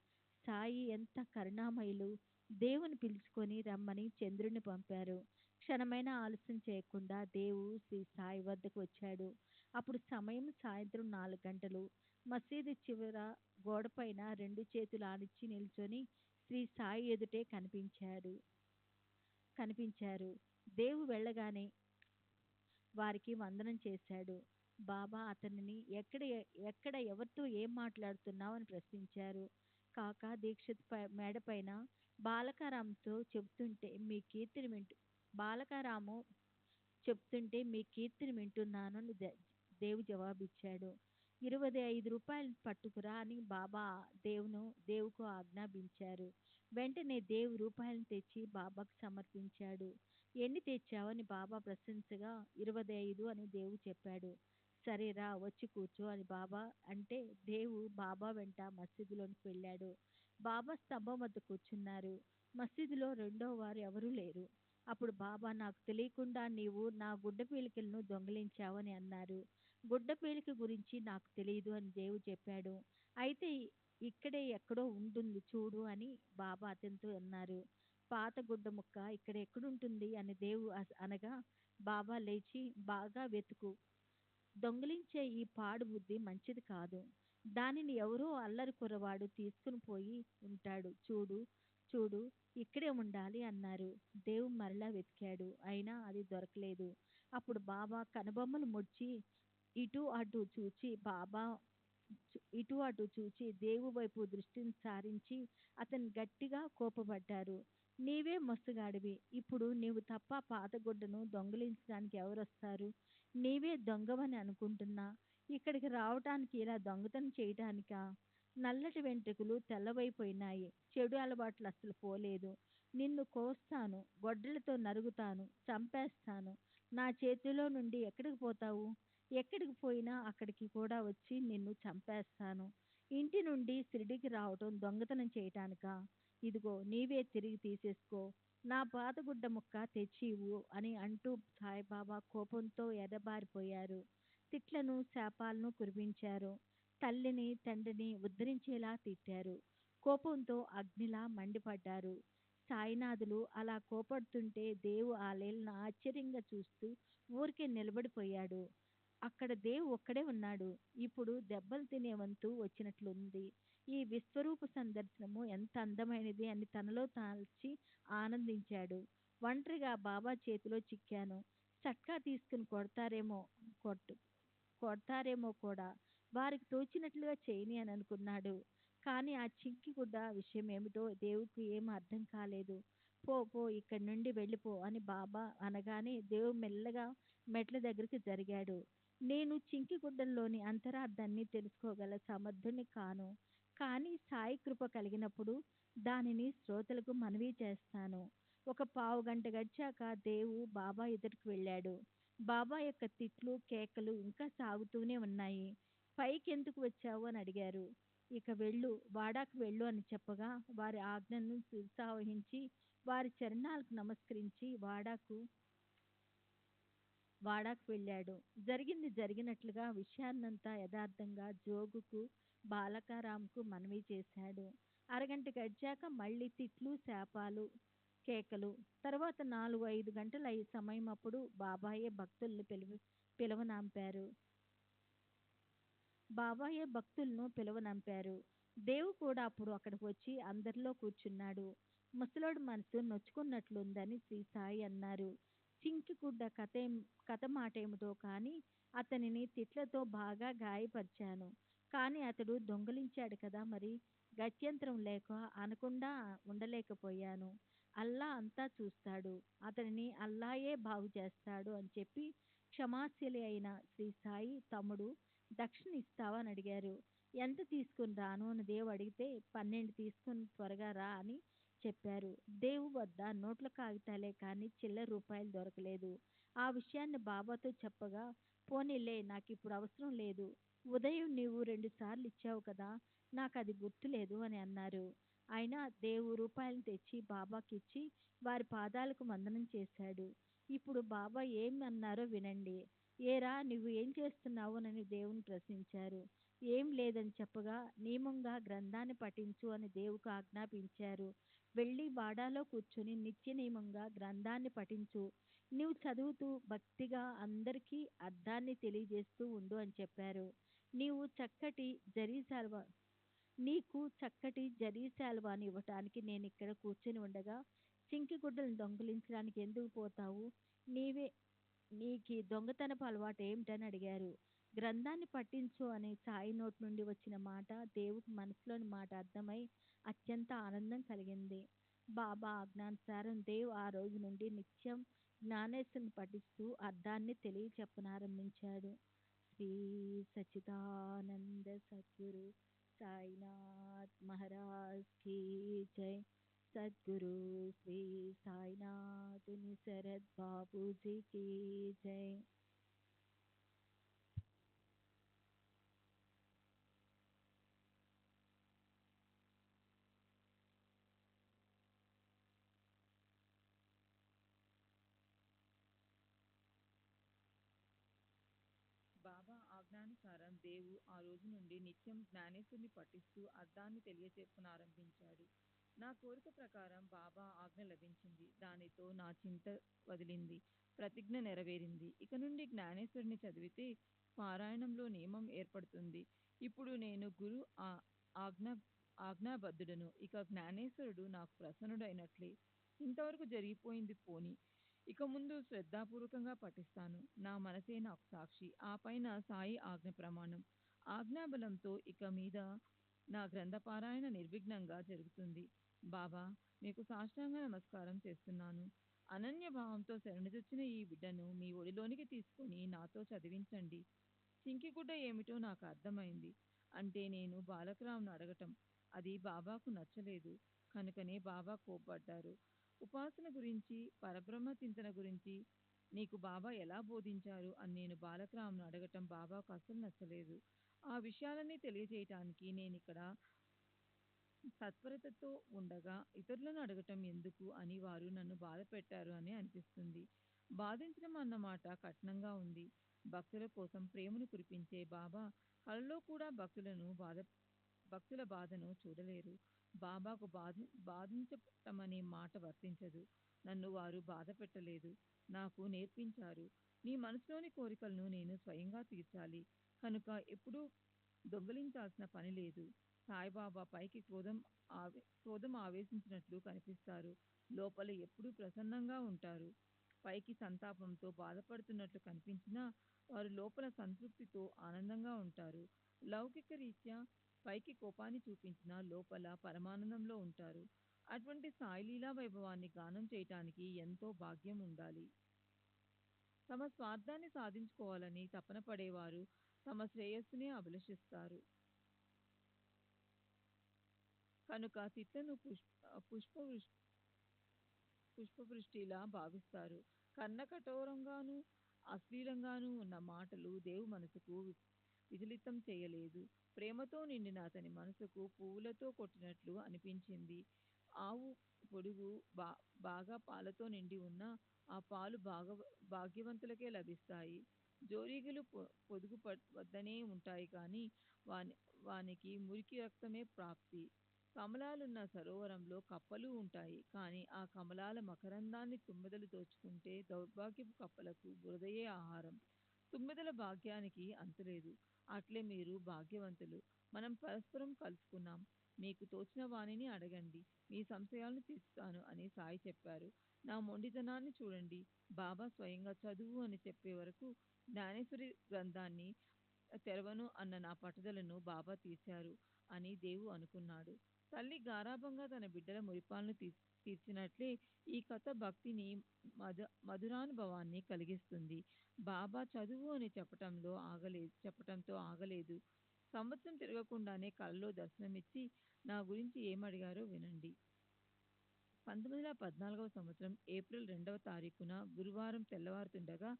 సాయి ఎంత కరుణామయులు! దేవుని పిలుచుకొని రమ్మని చంద్రుని పంపారు. క్షణమైన ఆలస్యం చేయకుండా దేవు శ్రీ సాయి వద్దకు వచ్చాడు. అప్పుడు సమయం సాయంత్రం 4 గంటలు. మసీదు చివర గోడపైన 2 చేతులు ఆనిచ్చి నిల్చొని శ్రీ సాయి ఎదుటే కనిపించారు. దేవు వెళ్ళగానే వారికి వందనం చేశాడు. బాబా అతనిని ఎక్కడ ఎవరితో ఏం మాట్లాడుతున్నావు అని ప్రశ్నించారు. కాకా దీక్షిత్ మేడపైన బాలకారాంతో చెప్తుంటే మీ కీర్తిని వింటున్నాను అని దేవు జవాబిచ్చాడు. రూ. 25 పట్టుకురా అని బాబా దేవుకు ఆజ్ఞాపించారు. వెంటనే దేవు రూపాయలను తెచ్చి బాబాకు సమర్పించాడు. ఎన్ని తెచ్చావని బాబా ప్రశంసగా 25 అని దేవు చెప్పాడు. సరేరా వచ్చి కూర్చో అని బాబా అంటే దేవు బాబా వెంట మసీదులోనికి వెళ్ళాడు. బాబా స్తంభం వద్ద కూర్చున్నారు. మసీదులో రెండో వారు ఎవరూ లేరు. అప్పుడు బాబా నాకు తెలియకుండా నీవు నా గుడ్డ పీలికలను దొంగిలించావని అన్నారు. గుడ్డ పీలిక గురించి నాకు తెలియదు అని దేవు చెప్పాడు. అయితే ఇక్కడే ఎక్కడో ఉంటుంది చూడు అని బాబా అతనితో అన్నారు. పాత గుడ్డ ముక్క ఇక్కడ ఎక్కడుంటుంది అని దేవు అనగా బాబా లేచి బాగా వెతుకు, దొంగిలించే ఈ పాడు బుద్ధి మంచిది కాదు. దానిని ఎవరో అల్లరి కుర్రవాడు తీసుకుని పోయి ఉంటాడు. చూడు చూడు ఇక్కడే ఉండాలి అన్నారు. దేవు మరలా వెతికాడు. అయినా అది దొరకలేదు. అప్పుడు బాబా కనుబొమ్మలు ముడిచి ఇటు అటు చూచి దేవు వైపు దృష్టిని సారించి అతను గట్టిగా కోపపడ్డారు. నీవే మోసగాడివి. ఇప్పుడు నీవు తప్ప పాతగుడ్డను దొంగిలించడానికి ఎవరొస్తారు? నీవే దొంగవని అనుకుంటున్నా. ఇక్కడికి రావటానికి ఇలా దొంగతనం చేయటానికా? నల్లటి వెంట్రుకలు తెల్లవైపోయినాయి. చెడు అలవాట్లు అస్సలు పోలేదు. నిన్ను కోస్తాను, గొడ్డలతో నరుగుతాను, చంపేస్తాను. నా చేతిలో నుండి ఎక్కడికి పోతావు? ఎక్కడికి పోయినా అక్కడికి కూడా వచ్చి నిన్ను చంపేస్తాను. ఇంటి నుండి షిరిడీకి రావటం దొంగతనం చేయటానికా? ఇదిగో నీవే తిరిగి తీసేసుకో. నా పాతగుడ్డ ముక్క తెచ్చి ఇవ్వు అని అంటూ సాయిబాబా కోపంతో ఎర్రబారిపోయారు. తిట్లను శాపాలను కురిపించారు. తల్లిని తండ్రిని ఉద్ధరించేలా తిట్టారు. కోపంతో అగ్నిలా మండిపడ్డారు. సాయినాథులు అలా కోపడుతుంటే దేవు ఆ లీలను ఆశ్చర్యంగా చూస్తూ ఊరికే నిలబడిపోయాడు. అక్కడ దేవు ఒక్కడే ఉన్నాడు. ఇప్పుడు దెబ్బలు తినే వంతు వచ్చినట్లుంది. ఈ విశ్వరూప సందర్శనము ఎంత అందమైనది అని తనలో తాల్చి ఆనందించాడు. ఒంటరిగా బాబా చేతిలో చిక్కాను. చట్కా తీసుకుని కొడతారేమో కూడా. వారికి తోచినట్లుగా చేయని అని అనుకున్నాడు. కానీ ఆ చింకి గుడ్డ విషయం ఏమిటో దేవుకు ఏం అర్థం కాలేదు. పో పో ఇక్కడి నుండి వెళ్ళిపో అని బాబా అనగానే దేవు మెల్లగా మెట్ల దగ్గరికి జరిగాడు. నేను చింకి గుడ్డల్లోని అంతరార్థాన్ని తెలుసుకోగల సమర్థుని కాను. కానీ సాయి కృప కలిగినప్పుడు దానిని శ్రోతలకు మనవి చేస్తాను. ఒక పావుగంట గడిచాక దేవు బాబా ఎదుటికి వెళ్ళాడు. బాబా యొక్క తిట్లు కేకలు ఇంకా సాగుతూనే ఉన్నాయి. పైకెందుకు వచ్చావు అని అడిగారు. ఇక వెళ్ళు, వాడాకు వెళ్ళు అని చెప్పగా వారి ఆజ్ఞను శిరసావహించి వారి చరణాలకు నమస్కరించి వాడాకు వెళ్ళాడు. జరిగింది జరిగినట్లుగా విషయాన్నంతా యథార్థంగా జోగుకు బాలకారాంకు మనవి చేశాడు. అరగంట గడిచాక మళ్ళీ తిట్లు శాపాలు కేకలు. తర్వాత 4-5 గంటల సమయం అప్పుడు బాబాయే భక్తులను పిలువనంపారు. దేవు కూడా అప్పుడు అక్కడికి వచ్చి అందరిలో కూర్చున్నాడు. ముసలోడి మనసు నొచ్చుకున్నట్లుందని శ్రీ సాయి అన్నారు. చింకి గుడ్డ కథ మాటేమిటో కానీ అతనిని తిట్లతో బాగా గాయపరిచాను. కానీ అతడు దొంగలించాడు కదా మరి. గత్యంతరం లేక అనకుండా ఉండలేకపోయాను. అల్లా అంతా చూస్తాడు. అతనిని అల్లాయే బాగు చేస్తాడు అని చెప్పి క్షమాశీలి అయిన శ్రీ సాయి తమ్ముడు దక్షిణ ఇస్తావా అని అడిగారు. ఎంత తీసుకుని రాను అని దేవు అడిగితే 12 తీసుకుని త్వరగా రా అని చెప్పారు. దేవు వద్ద నోట్ల కాగితాలే కానీ చిల్లర రూపాయలు దొరకలేదు. ఆ విషయాన్ని బాబాతో చెప్పగా పోనీలే నాకిప్పుడు అవసరం లేదు. ఉదయం నీవు 2 సార్లు ఇచ్చావు కదా, నాకు అది గుర్తులేదు అని అన్నారు. అయినా దేవు రూపాయలను తెచ్చి బాబాకిచ్చి వారి పాదాలకు వందనం చేశాడు. ఇప్పుడు బాబా ఏం అన్నారో వినండి. ఏరా నువ్వు ఏం చేస్తున్నావు అని దేవుని ప్రశ్నించారు. ఏం లేదని చెప్పగా నియమంగా గ్రంథాన్ని పఠించు అని దేవుకు ఆజ్ఞాపించారు. వెళ్ళి వాడాలో కూర్చొని నిత్య నియమంగా గ్రంథాన్ని పఠించు. నీవు చదువుతూ భక్తిగా అందరికీ అర్థాన్ని తెలియజేస్తూ ఉండు అని చెప్పారు. నీకు చక్కటి జరీ శాలువాని ఇవ్వటానికి నేను ఇక్కడ కూర్చొని ఉండగా చింకి గుడ్డలను దొంగిలించడానికి ఎందుకు పోతావు? నీకు దొంగతనపు అలవాటు ఏమిటని అడిగారు. గ్రంథాన్ని పట్టించు అని సాయి నోటి నుండి వచ్చిన మాట దేవుకు మనసులోని మాట అర్థమై అత్యంత ఆనందం కలిగింది. బాబా ఆజ్ఞానుసారం దేవ్ ఆ రోజు నుండి నిత్యం జ్ఞానేశ్వరుని పఠిస్తూ అర్థాన్ని తెలియచెప్పనారంభించాడు. శ్రీ సచ్చిదానంద సద్గురు సాయినాథ్ మహారాజ్ की जय। सद्गुरु श्री साईनाथ निसरद बाबू जी की जय। బాబా ఆజ్ఞానుసారం దేవు ఆ రోజు నుండి నిత్యం జ్ఞానేశ్వరుని పఠిస్తూ అర్థాన్ని తెలియచెప్పనారంభించాడు. నా కోరిక ప్రకారం బాబా ఆజ్ఞ లభించింది. దానితో నా చింత వదిలింది, ప్రతిజ్ఞ నెరవేరింది. ఇక నుండి జ్ఞానేశ్వరుని చదివితే పారాయణంలో నియమం ఏర్పడుతుంది. ఇప్పుడు నేను గురు ఆజ్ఞ ఆజ్ఞాబద్ధుడను. ఇక జ్ఞానేశ్వరుడు నాకు ప్రసన్నుడైనట్లే. ఇంతవరకు జరిగిపోయింది పోని, ఇక ముందు శ్రద్ధాపూర్వకంగా పఠిస్తాను. నా మనసే నాకు సాక్షి, ఆ పైన సాయి ఆజ్ఞ ప్రమాణం. ఆజ్ఞాబలంతో ఇక మీద నా గ్రంథపారాయణ నిర్విఘ్నంగా జరుగుతుంది. బాబా, మీకు సాష్టాంగ నమస్కారం చేస్తున్నాను. అనన్య భావంతో శరణుజొచ్చిన ఈ బిడ్డను మీ ఒడిలోనికి తీసుకొని నాతో చదివించండి. చింకిగుడ్డ ఏమిటో నాకు అర్థమైంది అంటే నేను బాలకరావును అడగటం. అది బాబాకు నచ్చలేదు. కనుకనే బాబా కోప్పడ్డారు. ఉపాసన గురించి, పరబ్రహ్మ చింతన గురించి నీకు బాబా ఎలా బోధించారు అని నేను బాలకరావును అడగటం బాబాకు అస్సలు నచ్చలేదు. ఆ విషయాలన్నీ తెలియజేయటానికి నేనిక్కడ తత్పరతతో ఉండగా ఇతరులను అడగటం ఎందుకు అని వారు నన్ను బాధ పెట్టారు అని అనిపిస్తుంది. బాధించడం అన్న మాట కఠినంగా ఉంది. భక్తుల కోసం ప్రేమను కురిపించే బాబా కలలో కూడా భక్తుల బాధను చూడలేరు. బాబాకు బాధించటమనే మాట వర్తించదు. నన్ను వారు బాధ పెట్టలేదు, నాకు నేర్పించారు. నీ మనసులోని కోరికలను నేను స్వయంగా తీర్చాలి. కనుక ఎప్పుడూ దొంగలించాల్సిన పని లేదు. సాయిబాబా పైకి క్రోధం ఆవేశించినట్లు కనిపిస్తారు, లోపల ఎప్పుడూ ప్రసన్నంగా ఉంటారు. పైకి సంతాపంతో బాధపడుతున్నట్లు కనిపించినా వారు లోపల సంతృప్తితో ఆనందంగా ఉంటారు. లౌకిక రీత్యా పైకి కోపాన్ని చూపించినా లోపల పరమానందంలో ఉంటారు. అటువంటి సాయి లీలా వైభవాన్ని గానం చేయటానికి ఎంతో భాగ్యం ఉండాలి. తమ స్వార్థాన్ని సాధించుకోవాలని తపన పడేవారు తమ శ్రేయస్సునే అభిలషిస్తారు. కనుక తిట్లను పుష్పవృష్టిలా భావిస్తారు. కర్ణకఠోరంగానూ అశ్లీలంగానూ ఉన్న మాటలు దేవు మనసుకు విచలితం చేయలేదు. ప్రేమతో నిండిన అతని మనసుకు పువ్వులతో కొట్టినట్లు అనిపించింది. ఆవు పొడుగు బాగా పాలతో నిండి ఉన్న ఆ పాలు భాగ్యవంతులకే లభిస్తాయి. జోరీగలు పొదుగు వద్దనే ఉంటాయి కానీ వానికి మురికి రక్తమే ప్రాప్తి. కమలాలున్న సరోవరంలో కప్పలు ఉంటాయి కానీ ఆ కమలాల మకరందాన్ని తుమ్మెదలు దోచుకుంటే దౌర్భాగ్యపు కప్పలకు బురదయే ఆహారం. తుమ్మెదల భాగ్యానికి అంతులేదు. అట్లే మీరు భాగ్యవంతులు. మనం పరస్పరం కలుసుకున్నాం. మీకు తోచిన వాణిని అడగండి, మీ సంశయాలను తీర్చుతాను అని సాయి చెప్పారు. నా మొండితనాన్ని చూడండి. బాబా స్వయంగా చదువు అని చెప్పే వరకు జ్ఞానేశ్వరి గ్రంథాన్ని తెరవను అన్న నా పట్టుదలను బాబా తీర్చారు అని దేవు అనుకున్నాడు. తల్లి గారాబంగా తన బిడ్డల మురిపాలను తీర్చినట్లే ఈ కథ భక్తిని మధురానుభవాన్ని కలిగిస్తుంది. బాబా చదువు అని చెప్పటంతో ఆగలేదు. సంవత్సరం తిరగకుండానే కలలో దర్శనమిచ్చి నా గురించి ఏమడిగారో వినండి. 1914వ సంవత్సరం ఏప్రిల్ 2వ తారీఖున గురువారం తెల్లవారుతుండగా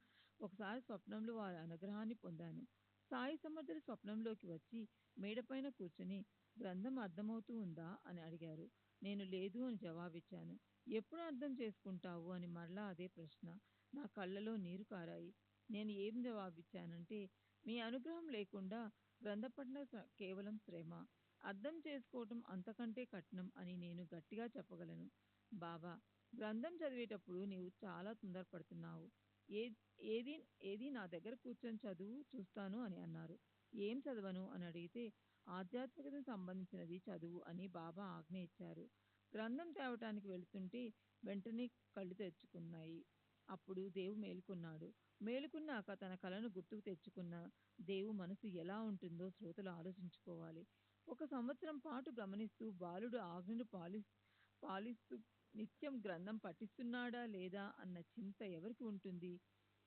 ఒకసారి స్వప్నంలో వారి అనుగ్రహాన్ని పొందాను. సాయి సమర్థులు స్వప్నంలోకి వచ్చి మేడపైన కూర్చుని గ్రంథం అర్థమవుతూ ఉందా అని అడిగారు. నేను లేదు అని జవాబిచ్చాను. ఎప్పుడు అర్థం చేసుకుంటావు అని మరలా అదే ప్రశ్న. నా కళ్ళలో నీరు కారాయి. నేను ఏం జవాబిచ్చానంటే, మీ అనుగ్రహం లేకుండా గ్రంథపఠనం కేవలం శ్రమ, అర్థం చేసుకోవటం అంతకంటే కఠినం అని నేను గట్టిగా చెప్పగలను. బాబా, గ్రంథం చదివేటప్పుడు నీవు చాలా తొందరపడుతున్నావు. ఏది నా దగ్గర కూర్చొని చదువు, చూస్తాను అని అన్నారు. ఏం చదవను అని అడిగితే ఆధ్యాత్మికతకు సంబంధించినది చదువు అని బాబా ఆజ్ఞ ఇచ్చారు. గ్రంథం తేవటానికి వెళుతుంటే వెంటనే కళ్ళు తెరుచుకున్నాయి. అప్పుడు దేవు మేలుకున్నాడు. మేలుకున్నాక తన కలను గుర్తుకు తెచ్చుకున్న దేవు మనసు ఎలా ఉంటుందో శ్రోతలు ఆలోచించుకోవాలి. 1 సంవత్సరం పాటు గమనిస్తూ బాలుడు ఆజ్ఞను పాలిస్తూ నిత్యం గ్రంథం పఠిస్తున్నాడా లేదా అన్న చింత ఎవరికి ఉంటుంది?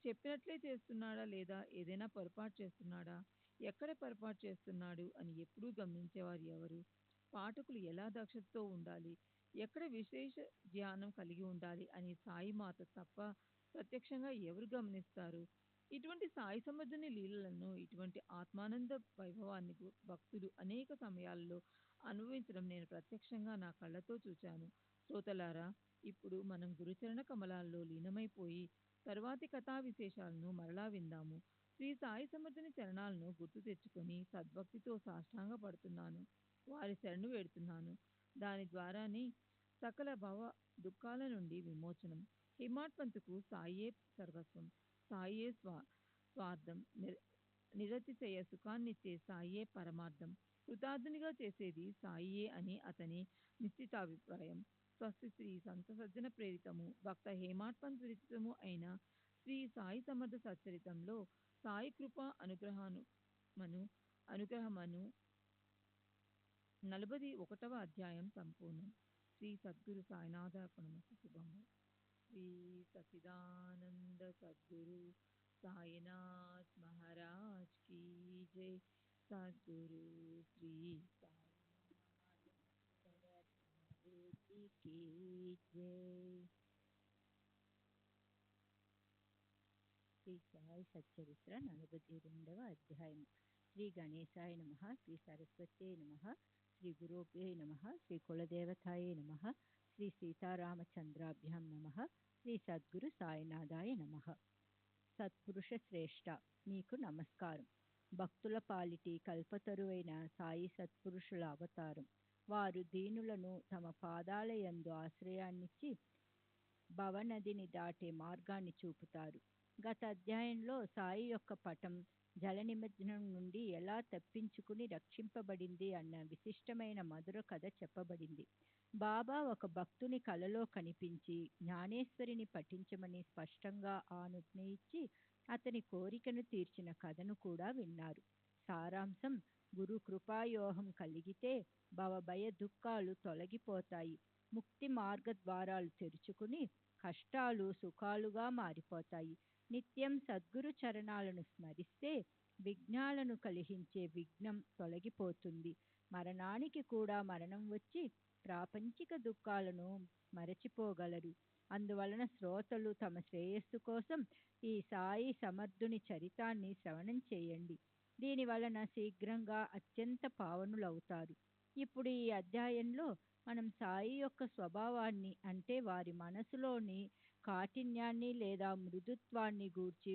చెప్పినట్లే చేస్తున్నాడా లేదా ఏదైనా పొరపాటు చేస్తున్నాడా? ఎక్కడ పొరపాటు చేస్తున్నాడు అని ఎప్పుడూ గమనించేవారు ఎవరు? పాఠకులు ఎలా దక్షతతో ఉండాలి? ఎక్కడ విశేష ధ్యానం కలిగి ఉండాలి అని సాయి మాత తప్ప ప్రత్యక్షంగా ఎవరు గమనిస్తారు? ఇటువంటి సాయి సమర్థుని లీలలను, ఇటువంటి ఆత్మానంద వైభవాన్ని భక్తులు అనేక సమయాల్లో అనుభవించడం నేను ప్రత్యక్షంగా నా కళ్ళతో చూచాను. శ్రోతలారా, ఇప్పుడు మనం గురుచరణ కమలాల్లో లీనమైపోయి తరువాతి కథా విశేషాలను మరలా విందాము. శ్రీ సాయి సమర్థుని చరణాలను గుర్తు తెచ్చుకొని సద్భక్తితో సాష్టాంగ పడుతున్నాను. వారి శరణు వేడుతున్నాను. దాని ద్వారానే సకల భవ దుఃఖాల నుండి విమోచనం. హిమాత్మంతుకు సాయే సర్వస్వం. సాయే స్వార్థం. నిరతిశయ సుఖాన్నిచ్చే సాయే పరమార్థం. కృతార్థునిగా చేసేది సాయియే అని అతని నిశ్చితాభిప్రాయం. స్వస్తి శ్రీ సంత సజ్జన ప్రేరితము భక్త హేమాత్మన్ విరితము అయిన శ్రీ సాయి సమర్థ సచ్చరితంలో సాయి కృప అనుగ్రహమను 41వ అధ్యాయం సంపూర్ణం. శ్రీ సద్గురు సాయినాథార్పణమస్తు. శుభము. శ్రీ సచిదానంద సద్గురు సాయినాథ్ మహారాజ్ కీ జై. సద్గురు శ్రీ సాయినాథ్ సరస్వతి కీ జై. శ్రీ సాయి సచ్చరిత్ర 42వ అధ్యాయం. శ్రీ గణేశాయ నమః. శ్రీ సరస్వత్యై నమః. శ్రీ గురుభ్యై నమః. శ్రీ కులదేవతాయై నమః. శ్రీ సీతారామచంద్రాభ్యాం నమః. శ్రీ సద్గురు సాయినాథాయ నమః. సత్పురుష శ్రేష్ఠ, నీకు నమస్కారం. భక్తుల పాలిటి కల్పతరువైన సాయి సత్పురుషుల అవతారం. వారు దీనులను తమ పాదాల యందు ఆశ్రయాన్నిచ్చి భవనదిని దాటే మార్గాన్ని చూపుతారు. గత అధ్యాయంలో సాయి యొక్క పటం జల నిమజ్జనం నుండి ఎలా తప్పించుకుని రక్షింపబడింది అన్న విశిష్టమైన మధుర కథ చెప్పబడింది. బాబా ఒక భక్తుని కలలో కనిపించి జ్ఞానేశ్వరిని పఠించమని స్పష్టంగా ఆజ్ఞ ఇచ్చి అతని కోరికను తీర్చిన కథను కూడా విన్నారు. సారాంశం: గురు కృపాయోహం కలిగితే భవభయ దుఃఖాలు తొలగిపోతాయి. ముక్తి మార్గ ద్వారాలు తెరుచుకుని కష్టాలు సుఖాలుగా మారిపోతాయి. నిత్యం సద్గురు చరణాలను స్మరిస్తే విఘ్నాలను కలిగించే విఘ్నం తొలగిపోతుంది. మరణానికి కూడా మరణం వచ్చి ప్రాపంచిక దుఃఖాలను మరచిపోగలరు. అందువలన శ్రోతలు తమ శ్రేయస్సు కోసం ఈ సాయి సమర్థుని చరితాన్ని శ్రవణం చేయండి. దీని వలన శీఘ్రంగా అత్యంత పావనులవుతారు. ఇప్పుడు ఈ అధ్యాయంలో మనం సాయి యొక్క స్వభావాన్ని, అంటే వారి మనసులోని కాఠిన్యాన్ని లేదా మృదుత్వాన్ని గూర్చి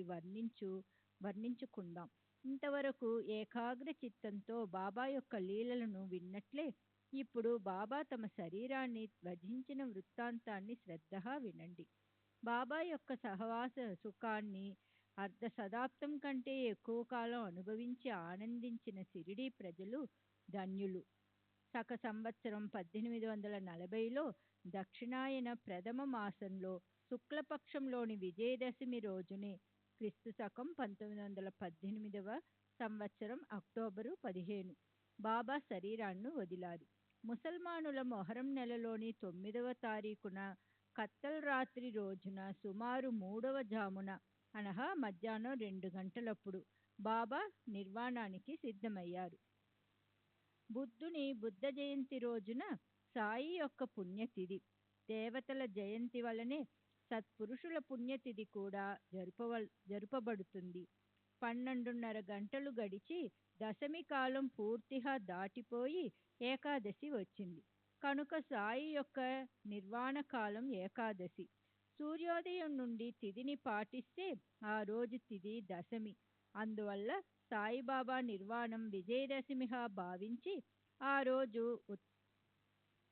వర్ణించుకుందాం. ఇంతవరకు ఏకాగ్ర చిత్తంతో బాబా యొక్క లీలలను విన్నట్లే ఇప్పుడు బాబా తమ శరీరాన్ని త్యజించిన వృత్తాంతాన్ని శ్రద్ధగా వినండి. బాబా యొక్క సహవాస సుఖాన్ని అర్ధ శతాబ్దం కంటే ఎక్కువ కాలం అనుభవించి ఆనందించిన షిరిడీ ప్రజలు ధన్యులు. శక సంవత్సరం 1840లో దక్షిణాయన ప్రథమ మాసంలో శుక్లపక్షంలోని విజయదశమి రోజునే క్రీస్తు శకం 1918వ సంవత్సరం అక్టోబరు 15 బాబా శరీరాన్ని వదిలారు. ముసల్మానుల మొహరం నెలలోని 9వ తారీఖున కత్తల్ రాత్రి రోజున సుమారు 3వ జామున అనగా మధ్యాహ్నం 2 గంటలప్పుడు బాబా నిర్వాణానికి సిద్ధమయ్యారు. బుద్ధుని బుద్ధ జయంతి రోజున సాయి యొక్క పుణ్యతిథి. దేవతల జయంతి వలనే సత్పురుషుల పుణ్యతిథి కూడా జరుపబడుతుంది. 12:30 గంటలు గడిచి దశమి కాలం పూర్తిగా దాటిపోయి ఏకాదశి వచ్చింది. కనుక సాయి యొక్క నిర్వాణ కాలం ఏకాదశి. సూర్యోదయం నుండి తిథిని పాటిస్తే ఆ రోజు తిథి దశమి. అందువల్ల సాయిబాబా నిర్వాణం విజయదశమిగా భావించి ఆ రోజు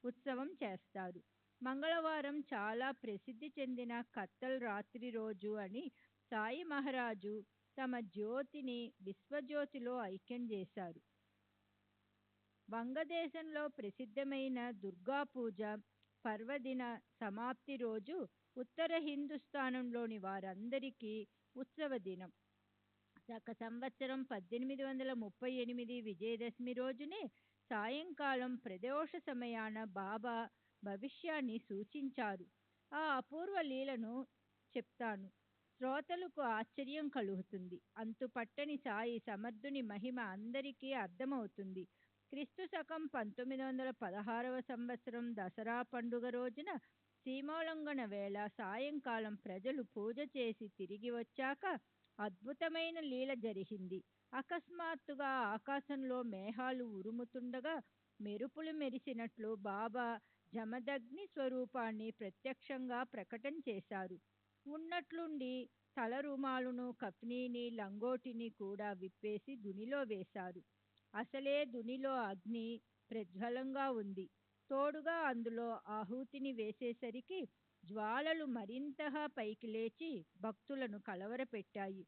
ఉత్సవం చేస్తారు. మంగళవారం చాలా ప్రసిద్ధి చెందిన కత్తల్ రాత్రి రోజు అని సాయి మహారాజు తమ జ్యోతిని విశ్వజ్యోతిలో ఐక్యం చేశారు. వంగదేశంలో ప్రసిద్ధమైన దుర్గా పూజ పర్వదిన సమాప్తి రోజు ఉత్తర హిందుస్థానంలోని వారందరికీ ఉత్సవ దినం. శక సంవత్సరం 1838 విజయదశమి రోజునే సాయంకాలం ప్రదోష సమయాన బాబా భవిష్యాన్ని సూచించారు. ఆ అపూర్వ లీలను చెప్తాను. శ్రోతలకు ఆశ్చర్యం కలుగుతుంది. అంతుపట్టని సాయి సమర్థుని మహిమ అందరికీ అర్థమవుతుంది. క్రీస్తు శకం 1916వ సంవత్సరం దసరా పండుగ రోజున సీమోల్లంఘన వేళ సాయంకాలం ప్రజలు పూజ చేసి తిరిగి వచ్చాక అద్భుతమైన లీల జరిగింది. అకస్మాత్తుగా ఆకాశంలో మేఘాలు ఉరుముతుండగా మెరుపులు మెరిసినట్లు బాబా జమదగ్ని స్వరూపాన్ని ప్రత్యక్షంగా ప్రకటన చేశారు. ఉన్నట్లుండి తల రుమాలును, కఫ్నీని, లంగోటిని కూడా విప్పేసి దునిలో వేశారు. అసలే దునిలో అగ్ని ప్రజ్వలంగా ఉంది. తోడుగా అందులో ఆహుతిని వేసేసరికి జ్వాలలు మరింతగా పైకి లేచి భక్తులను కలవరపెట్టాయి.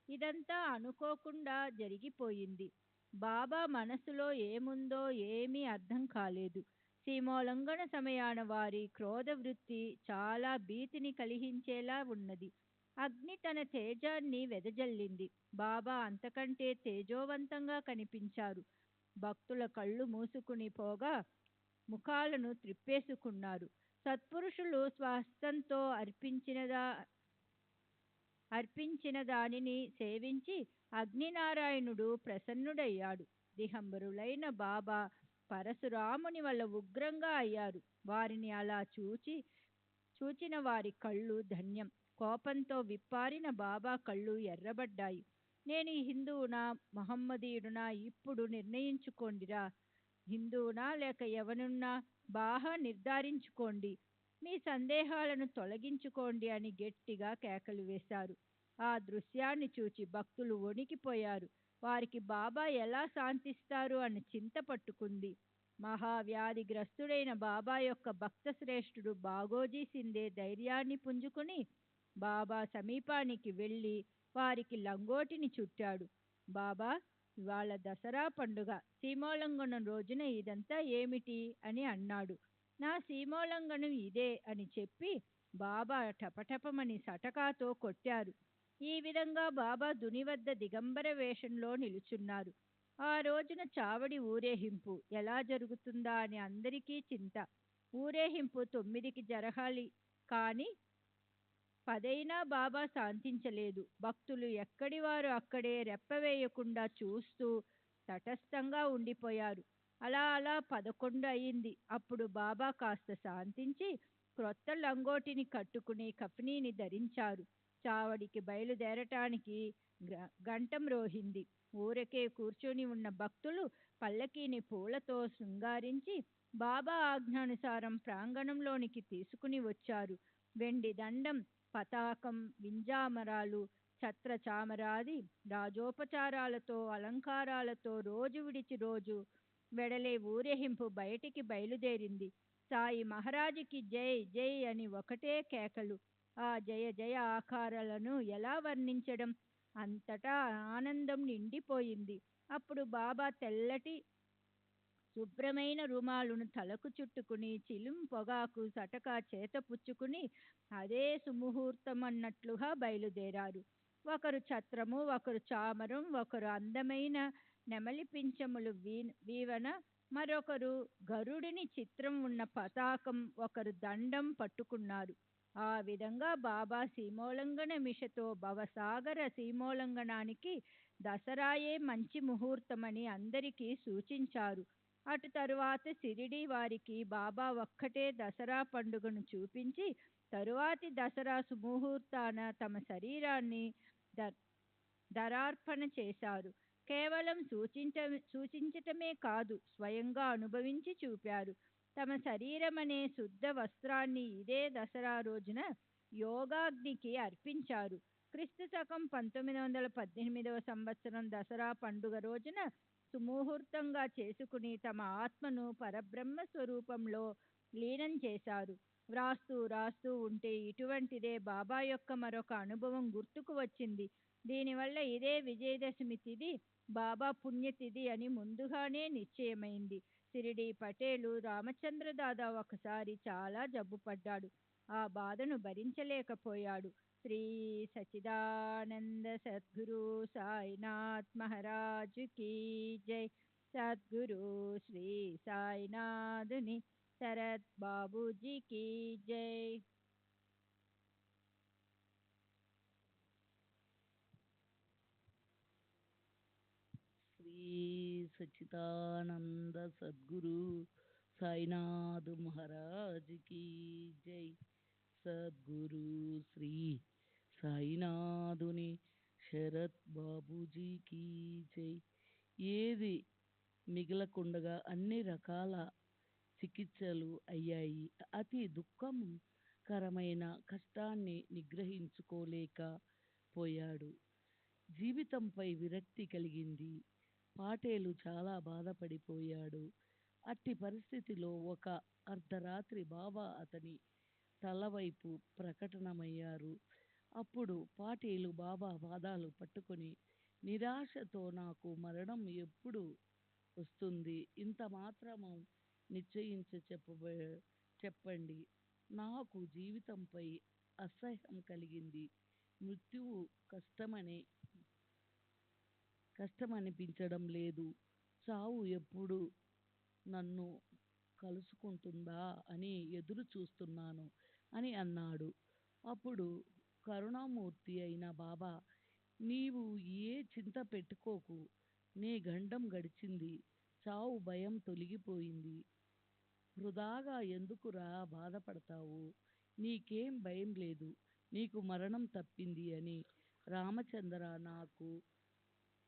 ఇదంతా అనుకోకుండా జరిగిపోయింది. బాబా మనసులో ఏముందో ఏమీ అర్థం కాలేదు. సీమోల్లంఘన సమయాన వారి క్రోధ వృత్తి చాలా భీతిని కలిగించేలా ఉన్నది. అగ్ని తన తేజాన్ని వెదజల్లింది. బాబా అంతకంటే తేజోవంతంగా కనిపించారు. భక్తుల కళ్ళు మూసుకుని పోగా ముఖాలను త్రిప్పేసుకున్నారు. సత్పురుషులు స్వహస్తంతో అర్పించిన దానిని సేవించి అగ్నినారాయణుడు ప్రసన్నుడయ్యాడు. దిగంబరులైన బాబా పరశురాముని వల్ల ఉగ్రంగా అయ్యారు. వారిని అలా చూచిన వారి కళ్ళు ధన్యం. కోపంతో విప్పారిన బాబా కళ్ళు ఎర్రబడ్డాయి. నేను హిందువునా, మహమ్మదీయుడునా ఇప్పుడు నిర్ణయించుకోండిరా. హిందువునా లేక ఎవనున్నా బాగా నిర్ధారించుకోండి. మీ సందేహాలను తొలగించుకోండి అని గట్టిగా కేకలు వేశారు. ఆ దృశ్యాన్ని చూచి భక్తులు వణికిపోయారు. వారికి బాబా ఎలా శాంతిస్తారు అని చింత పట్టుకుంది. మహావ్యాధిగ్రస్తుడైన బాబా యొక్క భక్త శ్రేష్ఠుడు బాగోజీ సిందే ధైర్యాన్ని పుంజుకుని బాబా సమీపానికి వెళ్ళి వారికి లంగోటిని చుట్టాడు. బాబా, ఇవాళ దసరా పండుగ, సీమోల్లంఘనం రోజున ఇదంతా ఏమిటి అని అన్నాడు. నా సీమోల్లంఘనం ఇదే అని చెప్పి బాబా టపటపమని సటకాతో కొట్టారు. ఈ విధంగా బాబా దుని వద్ద దిగంబర వేషంలో నిలుచున్నారు. ఆ రోజున చావడి ఊరేగింపు ఎలా జరుగుతుందా అని అందరికీ చింత. ఊరేగింపు 9కి జరగాలి, కానీ 10 అయినా బాబా శాంతించలేదు. భక్తులు ఎక్కడి వారు అక్కడే రెప్పవేయకుండా చూస్తూ తటస్థంగా ఉండిపోయారు. అలా 11 అయింది. అప్పుడు బాబా కాస్త శాంతించి క్రొత్త లంగోటిని కట్టుకుని కఫ్నీని ధరించారు. చావడికి బయలుదేరటానికి గంటం రోహింది. ఊరకే కూర్చొని ఉన్న భక్తులు పల్లకీని పూలతో శృంగారించి బాబా ఆజ్ఞానుసారం ప్రాంగణంలోనికి తీసుకుని వచ్చారు. వెండి దండం, పతాకం, వింజామరాలు, ఛత్ర చామరాది రాజోపచారాలతో అలంకారాలతో రోజు విడిచి రోజు వెడలే ఊరేగింపు బయటికి బయలుదేరింది. సాయి మహారాజుకి జై జై అని ఒకటే కేకలు. ఆ జయ జయ ఆకారాలను ఎలా వర్ణించడం? అంతటా ఆనందం నిండిపోయింది. అప్పుడు బాబా తెల్లటి శుభ్రమైన రుమాలును తలకు చుట్టుకుని చిలుం పొగాకు సటకా చేత పుచ్చుకుని అదే సుముహూర్తం అన్నట్లుగా బయలుదేరారు. ఒకరు ఛత్రము, ఒకరు చామరం, ఒకరు అందమైన నెమలి పింఛములు వీవన, మరొకరు గరుడిని చిత్రం ఉన్న పతాకం, ఒకరు దండం పట్టుకున్నారు. ఆ విధంగా బాబా సీమోల్లంఘన మిషతో భవసాగర సీమోల్లంఘనానికి దసరాయే మంచి ముహూర్తమని అందరికీ సూచించారు. అటు తరువాత షిరిడీ వారికి బాబా ఒక్కటే దసరా పండుగను చూపించి తరువాతి దసరా సుముహూర్తాన తమ శరీరాన్ని దరార్పణ చేశారు. కేవలం సూచించటమే కాదు, స్వయంగా అనుభవించి చూపారు. తమ శరీరమనే శుద్ధ వస్త్రాన్ని ఇదే దసరా రోజున యోగాగ్నికి అర్పించారు. క్రీస్తు శకం 1918వ సంవత్సరం దసరా పండుగ రోజున సుముహూర్తంగా చేసుకుని తమ ఆత్మను పరబ్రహ్మ స్వరూపంలో లీనం చేశారు. వ్రాస్తూ ఉంటే ఇటువంటిదే బాబా యొక్క మరొక అనుభవం గుర్తుకు వచ్చింది. దీనివల్ల ఇదే విజయదశమి తిథి బాబా పుణ్యతిథి అని ముందుగానే నిశ్చయమైంది. షిరిడీ పటేలు రామచంద్ర దాదా ఒకసారి చాలా జబ్బుపడ్డాడు. ఆ బాధను భరించలేకపోయాడు. శ్రీ సచిదానంద సద్గురు సాయినాథ్ మహారాజు కీ జై. సద్గురు శ్రీ సాయినాథుని శరత్ బాబూజీ కీ జై. సచ్చిదానంద సద్గురు సాయినాథ్ మహారాజ్ की జై. సద్గురు శ్రీ సాయినాథుని శరత్ బాబూజీకి జై. ఏది మిగలకుండగా అన్ని రకాల చికిత్సలు అయ్యాయి. అతి దుఃఖకరమైన కష్టాన్ని నిగ్రహించుకోలేక పోయాడు. జీవితంపై విరక్తి కలిగింది. పాటేలు చాలా బాధపడిపోయాడు. అట్టి పరిస్థితిలో ఒక అర్ధరాత్రి బాబా అతని తలవైపు ప్రకటనమయ్యారు. అప్పుడు పాటేలు బాబా పాదాలు పట్టుకొని నిరాశతో, నాకు మరణం ఎప్పుడు వస్తుంది? ఇంత మాత్రము నిశ్చయించి చెప్పండి. నాకు జీవితంపై అసహ్యం కలిగింది. మృత్యువు కష్టమనిపించడం లేదు. చావు ఎప్పుడు నన్ను కలుసుకుంటుందా అని ఎదురు చూస్తున్నాను అని అన్నాడు. అప్పుడు కరుణామూర్తి అయిన బాబా, నీవు ఏ చింత పెట్టుకోకు, నీ గండం గడిచింది, చావు భయం తొలగిపోయింది, వృధాగా ఎందుకురా బాధపడతావు, నీకేం భయం లేదు, నీకు మరణం తప్పింది అని. రామచంద్ర, నాకు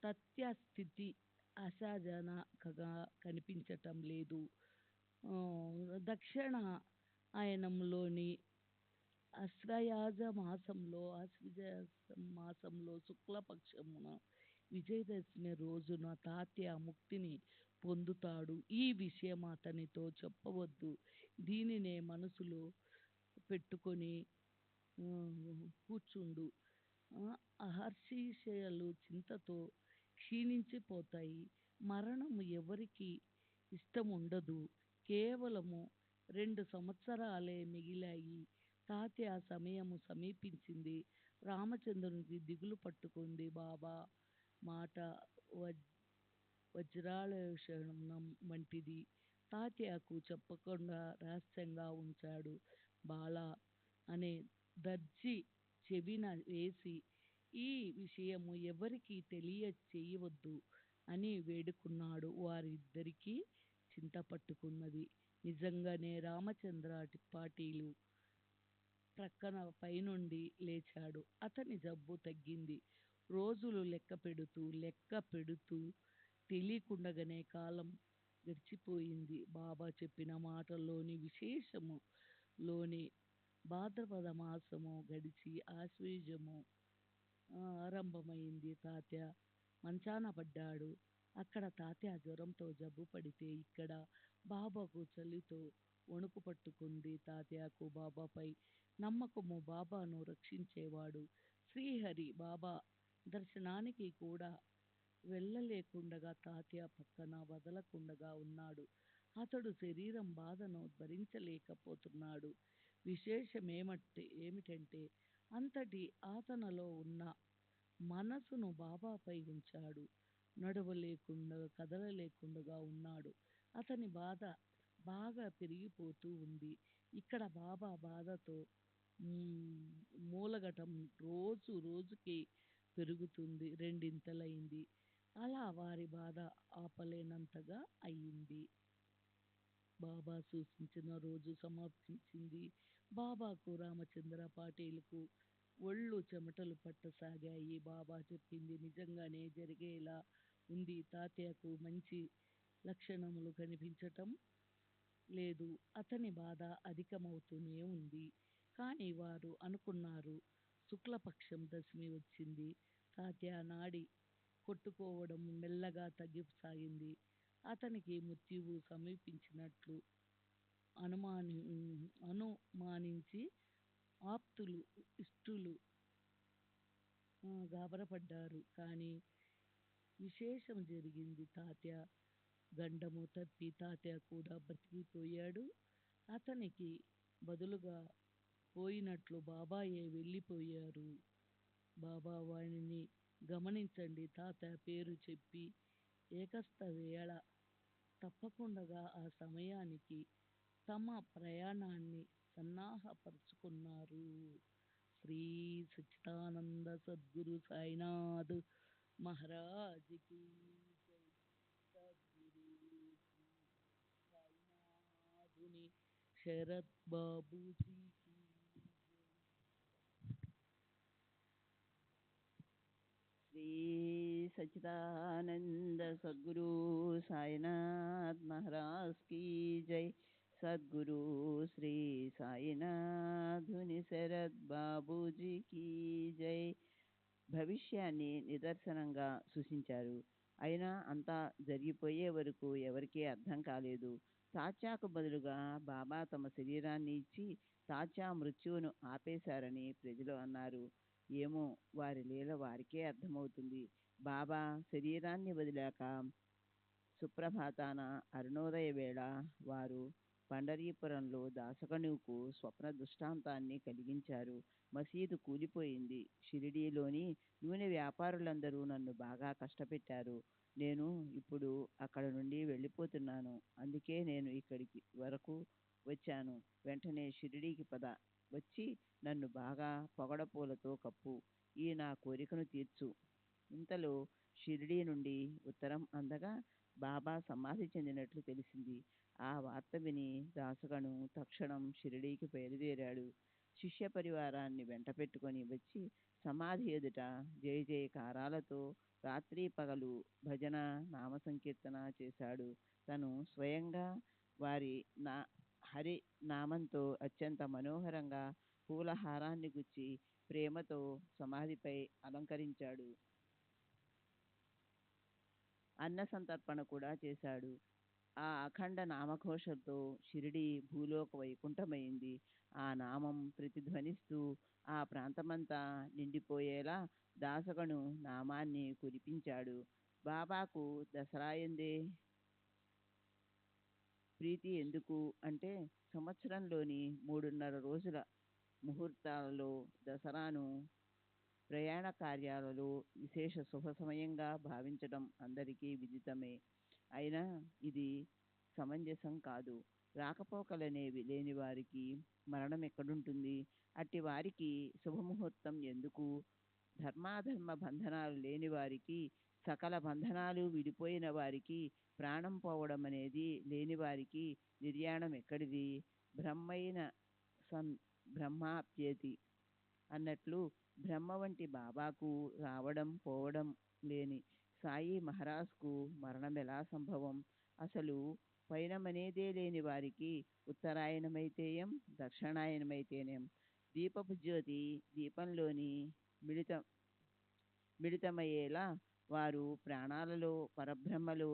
తథ్యస్థితి అసహజనకంగా కనిపించటం లేదు. దక్షిణ ఆయనంలోని ఆశ్వయుజ మాసంలో శుక్లపక్షమున విజయదశమి రోజున తాత్య ముక్తిని పొందుతాడు. ఈ విషయం అతనితో చెప్పవద్దు. దీనినే మనసులో పెట్టుకొని కూర్చుండు. అహర్షిషలు చింతతో క్షీణించిపోతాయి. మరణం ఎవరికి ఇష్టముండదు. కేవలము 2 సంవత్సరాలే మిగిలాయి. తాత్య సమయము సమీపించింది. రామచంద్రునికి దిగులు పట్టుకుంది. బాబా మాట వజ్రాలషణం వంటిది. తాత్యకు చెప్పకుండా రహస్యంగా ఉంచాడు. బాలా అనే దర్జీ చెవిన వేసి, ఈ విషయము ఎవరికీ తెలియచేయవద్దు అని వేడుకున్నాడు. వారిద్దరికీ చింత పట్టుకున్నది. నిజంగానే రామచంద్ర పాటీలు ప్రక్కన పైనుండి లేచాడు. అతని జబ్బు తగ్గింది. రోజులు లెక్క పెడుతూ తెలియకుండగానే కాలం గడిచిపోయింది. బాబా చెప్పిన మాటల్లోని విశేషములోని భాద్రపద మాసము గడిచి ఆశ్వయుజము ఆరంభమైంది. తాత్య మంచాన పడ్డాడు. అక్కడ తాత్య జ్వరంతో జబ్బు పడితే ఇక్కడ బాబాకు చలితో వణుకు పట్టుకుంది. తాత్యకు బాబాపై నమ్మకము. బాబాను రక్షించేవాడు శ్రీహరి. బాబా దర్శనానికి కూడా వెళ్ళలేకుండగా తాత్య పక్కన వదలకుండగా ఉన్నాడు. అతడు శరీరం బాధను భరించలేకపోతున్నాడు. విశేషమేమిటంటే అంతటి ఆతనలో ఉన్న మనసును బాబాపై ఉంచాడు. నడవలేకుండా, కదలలేకుండా ఉన్నాడు. అతని బాధ బాగా పెరిగిపోతూ ఉంది. ఇక్కడ బాబా బాధతో మూలగటం రోజు రోజుకి పెరుగుతుంది. రెండింతలైంది. అలా వారి బాధ ఆపలేనంతగా అయింది. బాబా సూచించిన రోజు సమాప్తించింది. బాబాకు, రామచంద్ర పాటీలుకు ఒళ్ళు చెమటలు పట్టసాగాయి. బాబా చెప్పింది నిజంగానే జరిగేలా ఉంది. తాత్యకు మంచి లక్షణములు కనిపించటం లేదు. అతని బాధ అధికమవుతూనే ఉంది. కానీ వారు అనుకున్నారు. శుక్లపక్షం దశమి వచ్చింది. తాత్య నాడి కొట్టుకోవడం మెల్లగా తగ్గసాగింది. అతనికి మృత్యువు సమీపించినట్లు అనుమానించి ఆప్తులు, ఇష్టులు గాబరపడ్డారు. కానీ విశేషం జరిగింది. తాత్య గండము తప్పి తాత్య కూడా బ్రతికిపోయాడు. అతనికి బదులుగా పోయినట్లు బాబాయే వెళ్ళిపోయారు. బాబా వాణిని గమనించండి. తాత్య పేరు చెప్పి ఏకస్త వేళ తప్పకుండా ఆ సమయానికి తమ ప్రయాణాన్ని సన్నాహపరుచుకున్నారు. శ్రీ సచ్చిదానంద సద్గురు సాయినాథ్ మహారాజ్ కి జై. శరత్ బాబూజీ की श्री सच्चिदानंद सद्गुरु साईनाथ महाराज की जय। सद्गुरु श्री साईनाथ धुनि शरత్ బాబూజీకి జై. భవిష్యాన్ని నిదర్శనంగా సూచించారు. అయినా అంతా జరిగిపోయే వరకు ఎవరికీ అర్థం కాలేదు. తాత్యాకు బదులుగా బాబా తమ శరీరాన్ని ఇచ్చి తాత్యా మృత్యువును ఆపేశారని ప్రజలు అన్నారు. ఏమో, వారి లీల వారికే అర్థమవుతుంది. బాబా శరీరాన్ని వదిలాక సుప్రభాతాన అరుణోదయ వేళ వారు పండరీపురంలో దాసగణువుకు స్వప్న దృష్టాంతాన్ని కలిగించారు. మసీదు కూలిపోయింది. షిరిడీలోని నూనె వ్యాపారులందరూ నన్ను బాగా కష్టపెట్టారు. నేను ఇప్పుడు అక్కడ నుండి వెళ్ళిపోతున్నాను. అందుకే నేను ఇక్కడికి వరకు వచ్చాను. వెంటనే షిరిడీకి పద, వచ్చి నన్ను బాగా పొగడపూలతో కప్పు, ఈ నా కోరికను తీర్చు. ఇంతలో షిరిడీ నుండి ఉత్తరం అందగా బాబా సమాధి చెందినట్లు తెలిసింది. ఆ వార్త విని దాసగను తక్షణం షిరిడీకి బయలుదేరాడు. శిష్య పరివారాన్ని వెంట పెట్టుకొని వచ్చి సమాధి ఎదుట జయ జయకారాలతో రాత్రి పగలు భజన నామ సంకీర్తన చేశాడు. తను స్వయంగా వారి హరి నామంతో అత్యంత మనోహరంగా పూలహారాన్ని గుచ్చి ప్రేమతో సమాధిపై అలంకరించాడు. అన్న సంతర్పణ కూడా చేశాడు. ఆ అఖండ నామఘోషంతో షిరిడి భూలోక వైకుంఠమైంది. ఆ నామం ప్రతిధ్వనిస్తూ ఆ ప్రాంతమంతా నిండిపోయేలా దాసగను నామాన్ని కురిపించాడు. బాబాకు దసరాయందే ప్రీతి ఎందుకు అంటే, సంవత్సరంలోని 3.5 రోజుల ముహూర్తాలలో దసరాను ప్రయాణ కార్యాలలో విశేష శుభ సమయంగా భావించడం అందరికీ విదితమే. అయినా ఇది సమంజసం కాదు. రాకపోకలనేవి లేని వారికి మరణం ఎక్కడుంటుంది? అట్టి వారికి శుభముహూర్తం ఎందుకు? ధర్మాధర్మ బంధనాలు లేని వారికి, సకల బంధనాలు విడిపోయిన వారికి ప్రాణం పోవడం అనేది లేని వారికి నిర్యాణం ఎక్కడిది? బ్రహ్మైన సన్ బ్రహ్మాప్యేతి అన్నట్లు బ్రహ్మ వంటి బాబాకు రావడం పోవడం లేని సాయి మహారాజ్కు మరణం ఎలా సంభవం? అసలు పయనమనేదే లేని వారికి ఉత్తరాయణమైతేయం, దక్షిణాయనమైతేనేం? దీపపు జ్యోతి దీపంలోని మిళితమయ్యేలా వారు ప్రాణాలను పరబ్రహ్మలో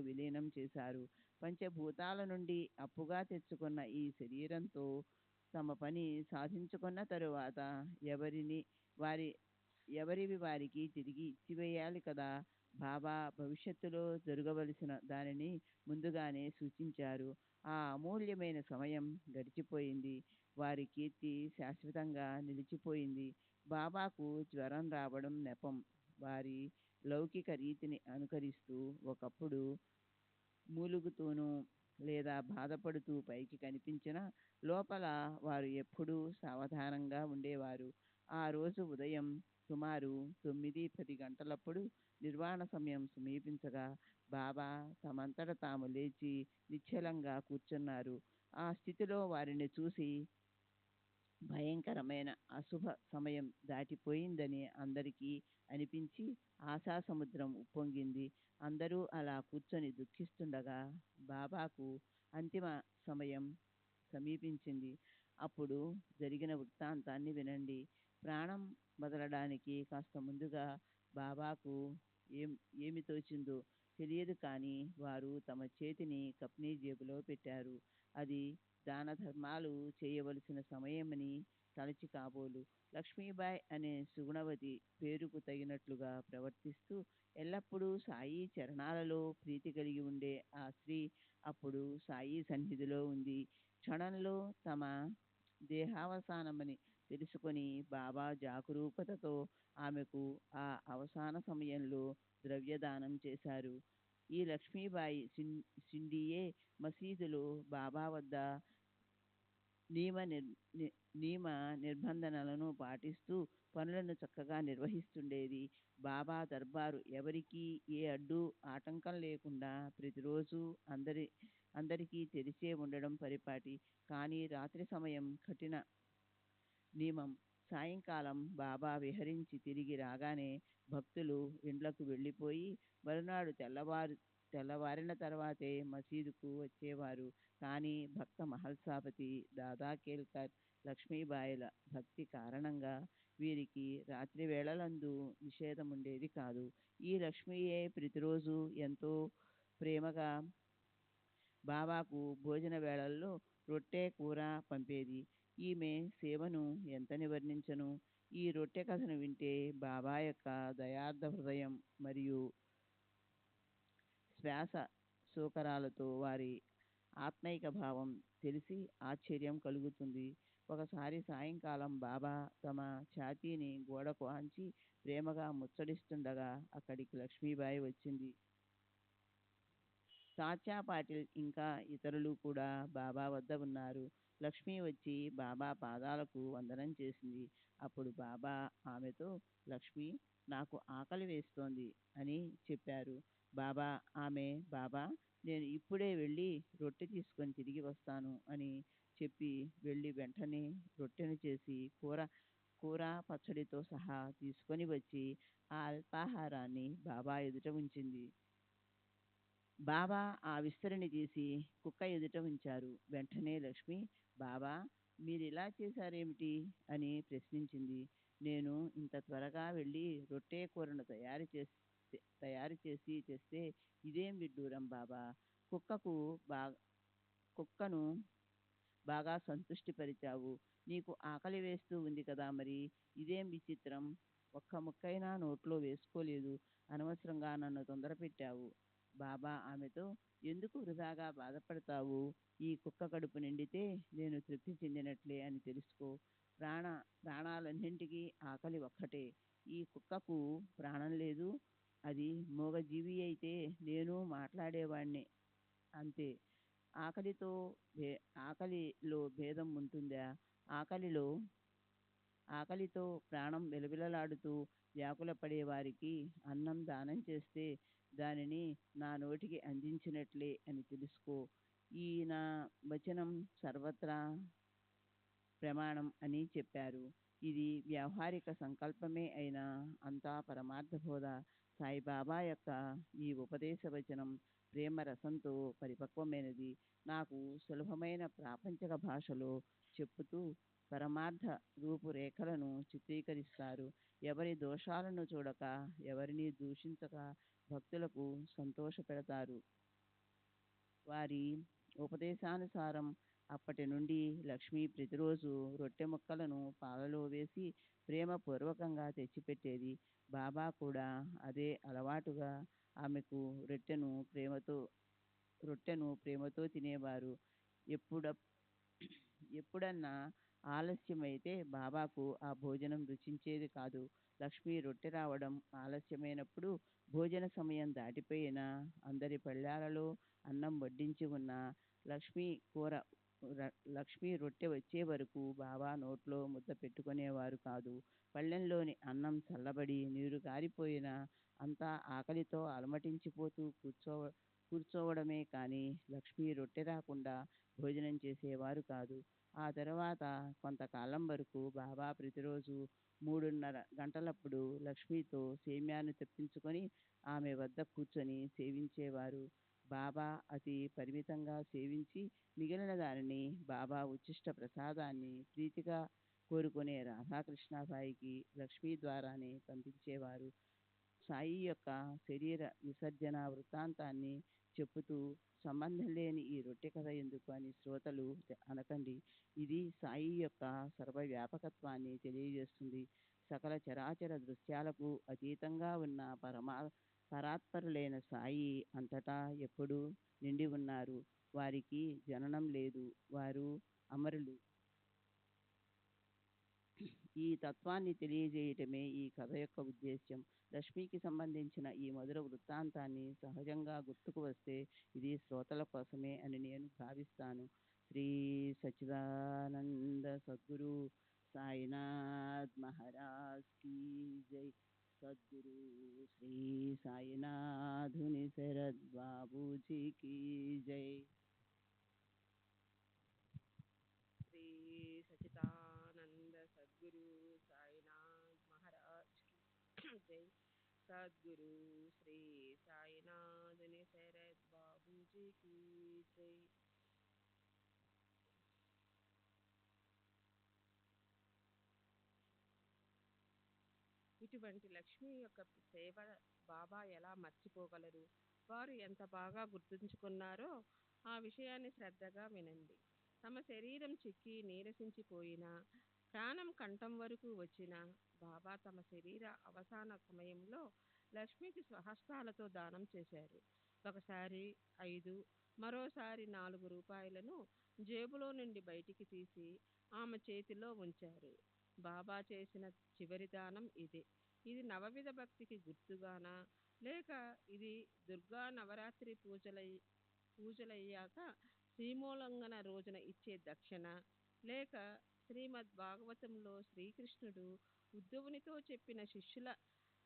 విలీనం చేశారు. పంచభూతాల నుండి అప్పుగా తెచ్చుకున్న ఈ శరీరంతో తమ పని సాధించుకున్న తరువాత ఎవరివి వారికి తిరిగి ఇచ్చివేయాలి కదా. బాబా భవిష్యత్తులో జరగవలసిన దానిని ముందుగానే సూచించారు. ఆ అమూల్యమైన సమయం గడిచిపోయింది. వారి కీర్తి శాశ్వతంగా నిలిచిపోయింది. బాబాకు జ్వరం రావడం నెపం. వారి లౌకిక రీతిని అనుకరిస్తూ ఒకప్పుడు మూలుగుతూనూ లేదా బాధపడుతూ పైకి కనిపించిన లోపల వారు ఎప్పుడూ సావధానంగా ఉండేవారు. ఆ రోజు ఉదయం సుమారు 9-10 గంటలప్పుడు నిర్వాణ సమయం సమీపించగా బాబా తమంతట తాము లేచి నిశ్చలంగా కూర్చున్నారు. ఆ స్థితిలో వారిని చూసి భయంకరమైన అశుభ సమయం దాటిపోయిందని అందరికీ అనిపించి ఆశాసముద్రం ఉప్పొంగింది. అందరూ అలా కూర్చొని దుఃఖిస్తుండగా బాబాకు అంతిమ సమయం సమీపించింది. అప్పుడు జరిగిన వృత్తాంతాన్ని వినండి. ప్రాణం వదలడానికి కాస్త ముందుగా బాబాకు ఏమి తోచిందో తెలియదు, కానీ వారు తమ చేతిని కప్నీ జేబులో పెట్టారు. అది దాన ధర్మాలు చేయవలసిన సమయమని తలచి కాబోలు లక్ష్మీబాయ్ అనే సుగుణవతి పేరుకు తగినట్లుగా ప్రవర్తిస్తూ ఎల్లప్పుడూ సాయి చరణాలలో ప్రీతి కలిగి ఉండే ఆ స్త్రీ అప్పుడు సాయి సన్నిధిలో ఉంది. క్షణంలో తమ దేహావసానమని తెలుసుకొని బాబా జాగరూకతతో ఆమెకు ఆ అవసాన సమయంలో ద్రవ్యదానం చేశారు. ఈ లక్ష్మీబాయి సిండియే మసీదులో బాబా వద్ద నియమ నిర్బంధనలను పాటిస్తూ పనులను చక్కగా నిర్వహిస్తుండేది. బాబా దర్బారు ఎవరికీ ఏ అడ్డు ఆటంకం లేకుండా ప్రతిరోజు అందరికీ తెరిచే ఉండడం పరిపాటి. కానీ రాత్రి సమయం కఠిన నియమం. సాయంకాలం బాబా విహరించి తిరిగి రాగానే భక్తులు ఇండ్లకు వెళ్ళిపోయి మరునాడు తెల్లవారిన తర్వాతే మసీదుకు వచ్చేవారు. కానీ భక్త మహల్సాపతి, దాదా కేల్కర్, లక్ష్మీబాయిల భక్తి కారణంగా వీరికి రాత్రి వేళలందు నిషేధం ఉండేది కాదు. ఈ లక్ష్మీయే ప్రతిరోజు ఎంతో ప్రేమగా బాబాకు భోజన వేళల్లో రొట్టె కూర పంపేది. ఈమె సేవను ఎంతని వర్ణించను. ఈ రొట్టె కథను వింటే బాబా యొక్క దయార్థ హృదయం మరియు శ్వాస సూకరాలతో వారి ఆత్మైక భావం తెలిసి ఆశ్చర్యం కలుగుతుంది. ఒకసారి సాయంకాలం బాబా తమ ఛాతీని గోడకు ఆంచి ప్రేమగా ముచ్చటిస్తుండగా అక్కడికి లక్ష్మీబాయి వచ్చింది. తాత్యా పాటిల్ ఇంకా ఇతరులు కూడా బాబా వద్ద ఉన్నారు. లక్ష్మి వచ్చి బాబా పాదాలకు వందనం చేసింది. అప్పుడు బాబా ఆమెతో, లక్ష్మి, నాకు ఆకలి వేస్తోంది అని చెప్పారు. బాబా, నేను ఇప్పుడే వెళ్ళి రొట్టె తీసుకొని తిరిగి వస్తాను అని చెప్పి వెళ్ళి వెంటనే రొట్టెను చేసి కూర పచ్చడితో సహా తీసుకొని వచ్చి ఆ అల్పాహారాన్ని బాబా ఎదుట ఉంచింది. బాబా ఆ విస్తరిని తీసి కుక్క ఎదుట ఉంచారు. వెంటనే లక్ష్మి, బాబా, మీరిలా చేశారేమిటి అని ప్రశ్నించింది. నేను ఇంత త్వరగా వెళ్ళి రొట్టె కూరను తయారు చేసి తెస్తే ఇదేం విడ్డూరం బాబా. కుక్కను బాగా సంతృష్టిపరిచావు. నీకు ఆకలి వేస్తూ ఉంది కదా, మరి ఇదేం విచిత్రం. ఒక్క ముక్కైనా నోట్లో వేసుకోలేదు. అనవసరంగా నన్ను తొందర పెట్టావు. బాబా ఆమెతో, ఎందుకు వృధాగా బాధపడతావు. ఈ కుక్క కడుపు నిండితే నేను తృప్తి చెందినట్లే అని తెలుసుకో. ప్రాణాలన్నింటికీ ఆకలి ఒక్కటే. ఈ కుక్కకు ప్రాణం లేదు. అది మూగజీవి అయితే నేను మాట్లాడేవాణ్ణి అంతే. ఆకలిలో భేదం ఉంటుందా? ఆకలితో ప్రాణం విలవిలలాడుతూ వ్యాకుల పడేవారికి అన్నం దానం చేస్తే దానిని నా నోటికి అందించినట్లే అని తెలుసుకో. ఈ నా వచనం సర్వత్రా ప్రమాణం అని చెప్పారు. ఇది వ్యావహారిక సంకల్పమే అయినా అంతా పరమార్థ బోధ. సాయిబాబా యొక్క ఈ ఉపదేశ వచనం ప్రేమ రసంతో పరిపక్వమైనది. నాకు సులభమైన ప్రాపంచిక భాషలో చెప్పుతూ పరమార్థ రూపురేఖలను చిత్రీకరిస్తారు. ఎవరి దోషాలను చూడక, ఎవరిని దూషించక భక్తులకు సంతోష పెడతారు. వారి ఉపదేశానుసారం అప్పటి నుండి లక్ష్మి ప్రతిరోజు రొట్టె ముక్కలను పాలలో వేసి ప్రేమపూర్వకంగా తెచ్చిపెట్టేది. బాబా కూడా అదే అలవాటుగా ఆమెకు రొట్టెను ప్రేమతో తినేవారు. ఎప్పుడన్నా ఆలస్యమైతే బాబాకు ఆ భోజనం రుచించేది కాదు. లక్ష్మి రొట్టె రావడం ఆలస్యమైనప్పుడు, భోజన సమయం దాటిపోయినా, అందరి పళ్ళాలలో అన్నం వడ్డించి ఉన్న లక్ష్మి రొట్టె వచ్చే వరకు బాబా నోట్లో ముద్ద పెట్టుకునేవారు కాదు. పళ్ళెంలోని అన్నం చల్లబడి నీరు కారిపోయినా అంతా ఆకలితో అలమటించిపోతూ కూర్చోవడమే కానీ లక్ష్మి రొట్టె రాకుండా భోజనం చేసేవారు కాదు. ఆ తర్వాత కొంతకాలం వరకు బాబా ప్రతిరోజు 3:30 గంటలప్పుడు లక్ష్మితో సేమ్యాను తెప్పించుకొని ఆమె వద్ద కూర్చొని సేవించేవారు. బాబా అతి పరిమితంగా సేవించి మిగిలిన దానిని బాబా ఉచ్చిష్ట ప్రసాదాన్ని ప్రీతిగా కోరుకునే రాధాకృష్ణాబాయికి లక్ష్మీ ద్వారానే పంపించేవారు. సాయి యొక్క శరీర విసర్జన వృత్తాంతాన్ని చెప్పుతూ సంబంధం లేని ఈ రొట్టె కథ ఎందుకు అని శ్రోతలు అనకండి. ఇది సాయి యొక్క సర్వవ్యాపకత్వాన్ని తెలియజేస్తుంది. సకల చరాచర దృశ్యాలకు అతీతంగా ఉన్న పరాత్పరులైన సాయి అంతటా ఎప్పుడూ నిండి ఉన్నారు. వారికి జననం లేదు. వారు అమరులు. ఈ తత్వాన్ని తెలియజేయటమే ఈ కథ యొక్క ఉద్దేశ్యం. లక్ష్మికి సంబంధించిన ఈ మధుర వృత్తాంతాన్ని సహజంగా గుర్తుకు వస్తే ఇది శ్రోతల కోసమే అని నేను భావిస్తాను. శ్రీ సచ్చిదానంద సద్గురు సాయినాథ్ మహారాజ్ కీ జై. సద్గురు శ్రీ సాయినాథుని శరద్ బాబూజీ కీ జై. జై సద్గురు శ్రీ సాయినాథుని శరత్ బాబూజీకి జై. ఇటువంటి లక్ష్మి యొక్క సేవ బాబా ఎలా మర్చిపోగలరు? వారు ఎంత బాగా గుర్తుంచుకున్నారో ఆ విషయాన్ని శ్రద్ధగా వినండి. తమ శరీరం చిక్కి నీరసించిపోయినా, ప్రాణం కంఠం వరకు వచ్చినా బాబా తమ శరీర అవసాన సమయంలో లక్ష్మికి స్వహస్తాలతో దానం చేశారు. ఒకసారి 5, మరోసారి 4 రూపాయలను జేబులో నుండి బయటికి తీసి ఆమె చేతిలో ఉంచారు. బాబా చేసిన చివరి దానం ఇదే. ఇది నవవిధ భక్తికి గుర్తుగానా, లేక ఇది దుర్గా నవరాత్రి పూజలయ్యాక శ్రీమూలంగన రోజున ఇచ్చే దక్షిణ, లేక శ్రీమద్ భాగవతంలో శ్రీకృష్ణుడు ఉద్ధవునితో చెప్పిన శిష్యుల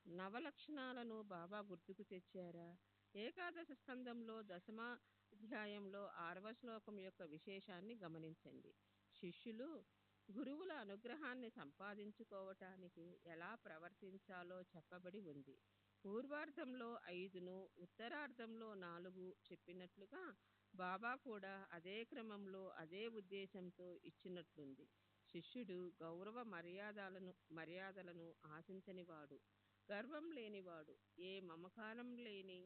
నవలక్షణాలను బాబా గుర్తుకు తెచ్చారా? ఏకాదశ స్కందంలో 10వ అధ్యాయంలో 6వ శ్లోకం యొక్క విశేషాన్ని గమనించండి. శిష్యులు గురువుల అనుగ్రహాన్ని సంపాదించుకోవటానికి ఎలా ప్రవర్తించాలో చెప్పబడి ఉంది. పూర్వార్ధంలో 5ను, ఉత్తరార్ధంలో 4 చెప్పినట్లుగా బాబా కూడా అదే క్రమంలో అదే ఉద్దేశంతో ఇచ్చినట్లుంది. శిష్యుడు గౌరవ మర్యాదలను ఆశించనివాడు, గర్వం లేనివాడు, ఏ మమకారం లేని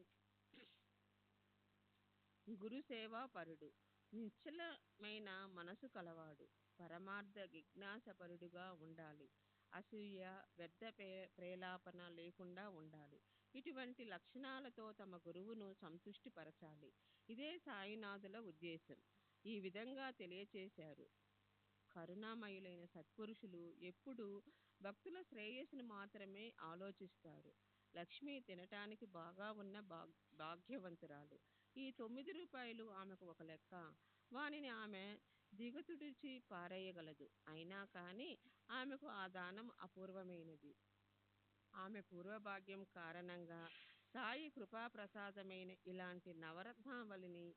గురుసేవాపరుడు, నిశ్చలమైన మనసు కలవాడు, పరమార్థ జిజ్ఞాసపరుడుగా ఉండాలి. అసూయ, వ్యర్థ ప్రేలాపన లేకుండా ఉండాలి. ఇటువంటి లక్షణాలతో తమ గురువును సంతుష్టిపరచాలి. ఇదే సాయినాథుల ఉద్దేశం. ఈ విధంగా తెలియచేశారు. కరుణామయులైన సత్పురుషులు ఎప్పుడూ భక్తుల శ్రేయస్సును మాత్రమే ఆలోచిస్తారు. లక్ష్మి తినటానికి బాగా ఉన్న భాగ్యవంతురాలు. ఈ 9 రూపాయలు ఆమెకు ఒక లెక్క. వానిని ఆమె దిగతుడిచి పారేయగలదు. అయినా కానీ ఆమెకు ఆ దానం అపూర్వమైనది. ఆమె పూర్వభాగ్యం కారణంగా సాయి కృపాప్రసాదమైన ఇలాంటి నవరత్నావళిని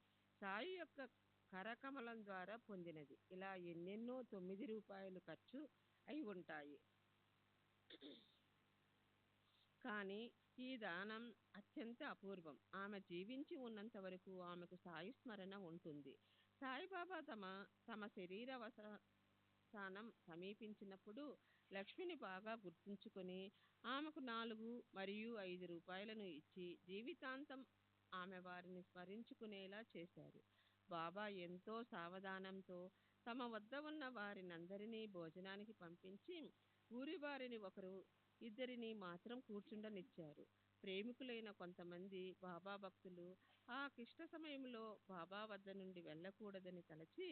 సాయి యొక్క కరకమలం ద్వారా పొందినది. ఇలా ఎన్నెన్నో 9 రూపాయలు ఖర్చు అయి ఉంటాయి. కానీ ఈ దానం అత్యంత అపూర్వం. ఆమె జీవించి ఉన్నంత వరకు ఆమెకు సాయి స్మరణ ఉంటుంది. సాయిబాబా తమ శరీరావసానం సమీపించినప్పుడు లక్ష్మిని బాగా గుర్తుంచుకొని ఆమెకు 4 మరియు 5 రూపాయలను ఇచ్చి జీవితాంతం ఆమె వారిని స్మరించుకునేలా చేశారు. బాబా ఎంతో సావధానంతో తమ వద్ద ఉన్న వారినందరినీ భోజనానికి పంపించి ఊరి వారిని 1-2 మాత్రం కూర్చుండనిచ్చారు. ప్రేమికులైన కొంతమంది బాబా భక్తులు ఆ క్లిష్ట సమయంలో బాబా వద్ద నుండి వెళ్ళకూడదని తలచి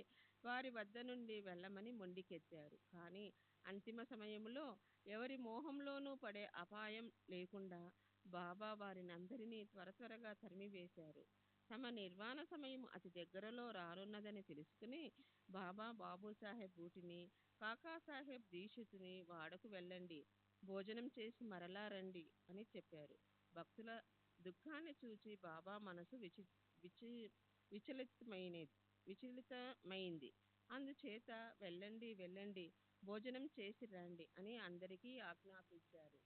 వారి వద్ద నుండి వెళ్ళమని మొండికెత్తారు. కానీ అంతిమ సమయంలో ఎవరి మోహంలోనూ పడే అపాయం లేకుండా బాబా వారినందరినీ త్వరగా తరిమివేశారు. తమ నిర్వాణ సమయం అతి దగ్గరలో రానున్నదని తెలుసుకుని బాబా బాబూసాహెబ్ బూటిని, కాకాసాహెబ్ దీక్షితుని వాడకు వెళ్ళండి, భోజనం చేసి మరలా రండి అని చెప్పారు. భక్తుల దుఃఖాన్ని చూచి బాబా మనసు విచలితమైంది. అందుచేత వెళ్ళండి, భోజనం చేసి రండి అని అందరికీ ఆజ్ఞాపించారు.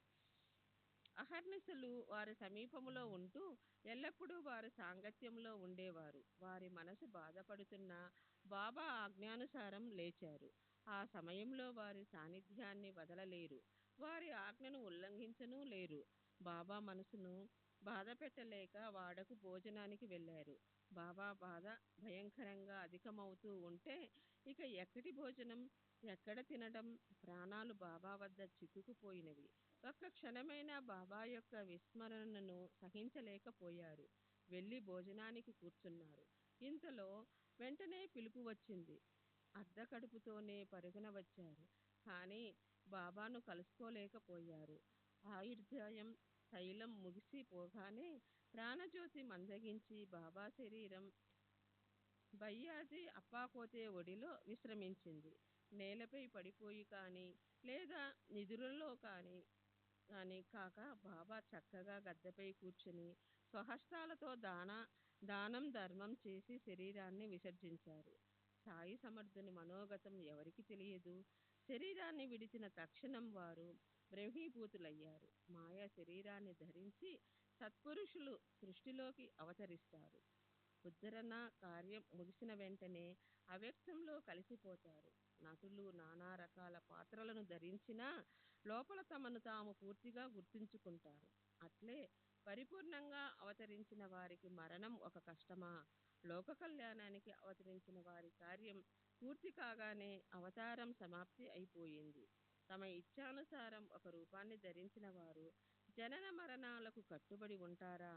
అహర్నిశలు వారి సమీపంలో ఉంటూ ఎల్లప్పుడూ వారి సాంగత్యంలో ఉండేవారు. వారి మనసు బాధపడుతున్నా బాబా ఆజ్ఞానుసారం లేచారు. ఆ సమయంలో వారి సాన్నిధ్యాన్ని వదలలేరు, వారి ఆజ్ఞను ఉల్లంఘించనూ లేరు. బాబా మనసును బాధ పెట్టలేక వాడకు భోజనానికి వెళ్ళారు. బాబా బాధ భయంకరంగా అధికమవుతూ ఉంటే ఇక ఎక్కడి భోజనం, ఎక్కడ తినడం? ప్రాణాలు బాబా వద్ద చిక్కుకుపోయినవి. ఒక్క క్షణమైనా బాబా యొక్క విస్మరణను సహించలేకపోయారు. వెళ్ళి భోజనానికి కూర్చున్నారు. ఇంతలో వెంటనే పిలుపు వచ్చింది. అర్ధకడుపుతోనే పరుగున వచ్చారు. కానీ బాబాను కలుసుకోలేకపోయారు. ఆయుర్దాయం తైలం ముగిసిపోగానే ప్రాణజ్యోతి మందగించి బాబా శరీరం బయ్యాజీ అప్పాకోతే ఒడిలో విశ్రమించింది. నేలపై పడిపోయి కానీ లేదా నిదురలో కానీ కాక బాబా చక్కగా గద్దెపై కూర్చుని స్వహస్తాలతో దానం ధర్మం చేసి శరీరాన్ని విసర్జించారు. సాయి సమర్థుని మనోగతం ఎవరికి తెలియదు? శరీరాన్ని విడిచిన తక్షణం వారు బ్రహ్మీభూతులయ్యారు. మాయా శరీరాన్ని ధరించి సత్పురుషులు సృష్టిలోకి అవతరిస్తారు. ఉద్ధరణ కార్యం ముగిసిన వెంటనే అవ్యక్తంలో కలిసిపోతారు. నటులు నానా రకాల పాత్రలను ధరించినా లోపల తమను తాము పూర్తిగా గుర్తుంచుకుంటారు. అట్లే పరిపూర్ణంగా అవతరించిన వారికి మరణం ఒక కష్టమా? లోక కళ్యాణానికి అవతరించిన వారి కార్యం పూర్తి కాగానే అవతారం సమాప్తి అయిపోయింది. తమ ఇచ్ఛానుసారం ఒక రూపాన్ని ధరించిన వారు జనన మరణాలకు కట్టుబడి ఉంటారా?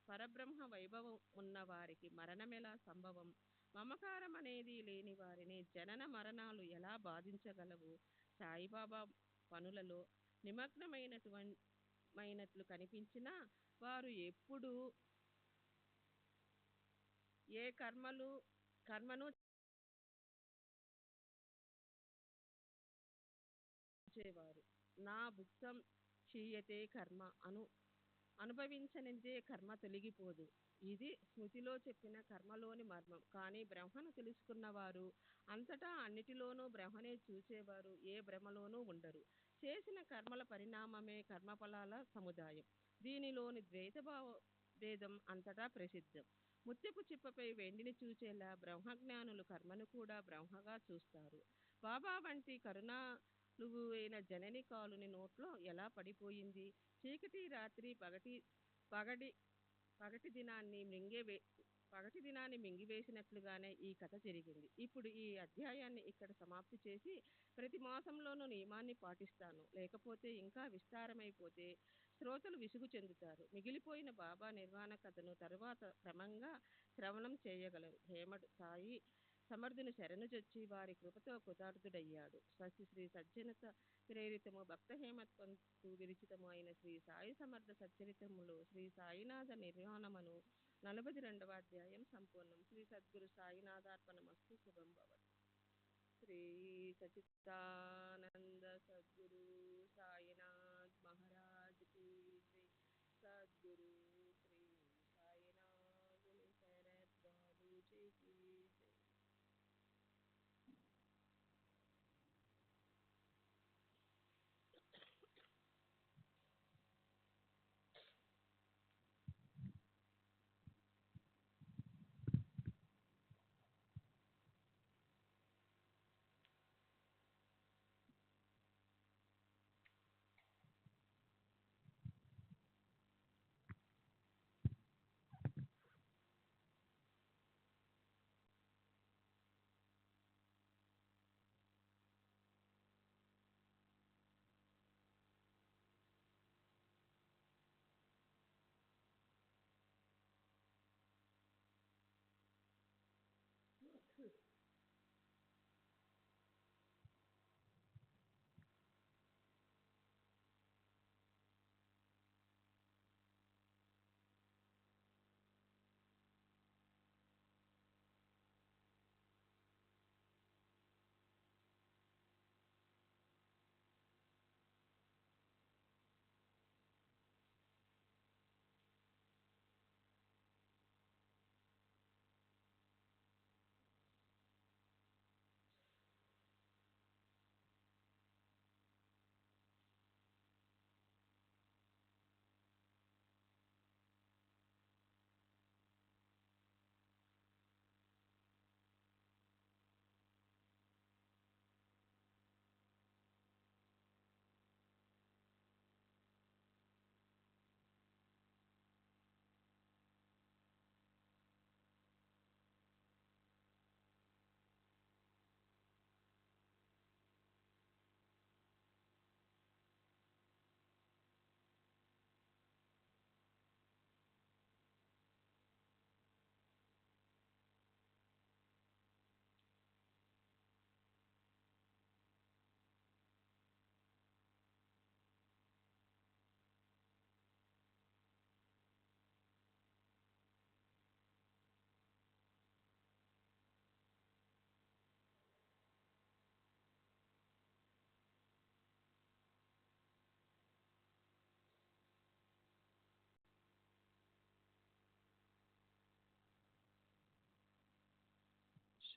పరబ్రహ్మ వైభవం ఉన్న వారికి మరణమెలా సంభవం? మమకారం అనేది లేని వారిని జనన మరణాలు ఎలా బాధించగలవు? సాయిబాబా పనులలో నిమగ్నమైనట్లు కనిపించినా వారు ఎప్పుడూ ఏ కర్మను చేవారు. నా భుక్తం క్షీయతే కర్మ అనుభవించనిదే కర్మ తొలగిపోదు. ఇది స్మృతిలో చెప్పిన కర్మలోని మర్మం. కానీ బ్రహ్మను తెలుసుకున్నవారు అంతటా అన్నిటిలోనూ బ్రహ్మనే చూసేవారు ఏ భ్రమలోనూ ఉండరు. చేసిన కర్మల పరిణామమే కర్మఫలాల సముదాయం. దీనిలోని ద్వైతభావ భేదం అంతటా ప్రసిద్ధం. ముత్యపు చిప్పపై వెండిని చూచేలా బ్రహ్మజ్ఞానులు కర్మను కూడా బ్రహ్మగా చూస్తారు. బాబా వంటి కరుణాలువైన జనని కాలుని నోట్లో ఎలా పడిపోయింది? చీకటి రాత్రి పగటి పగటి దినాన్ని మింగివేసినట్లుగానే ఈ కథ జరిగింది. ఇప్పుడు ఈ అధ్యాయాన్ని ఇక్కడ సమాప్తి చేసి ప్రతి మాసంలోనూ నియమాన్ని పాటిస్తాను. లేకపోతే ఇంకా విస్తారమైపోతే శ్రోతలు విసుగు చెందుతారు. మిగిలిపోయిన బాబా నిర్వాణ కథను తరువాత క్రమంగా శ్రవణం చేయగలరు. హేమడు సాయి సమర్థుని శరణుజొచ్చి వారి కృపతో కృతార్థుడయ్యాడు. స్వస్తి శ్రీ సజ్జనత ప్రేరితము భక్త హేమత్వంతు విరచితము అయిన శ్రీ సాయి సమర్థ సచ్చరితములో శ్రీ సాయినాథ నిర్వాణమను 42వ అధ్యాయం సంపూర్ణం. శ్రీ సద్గురు సాయినాథార్పణమస్తు. శుభం భవతు. శ్రీ సచిదానంద సద్గురు సాయినాథ్ మహారాజ్ కి జై. సద్గురు శ్రీ సాయినాథుని శరత్ బాబూజీ కి జై.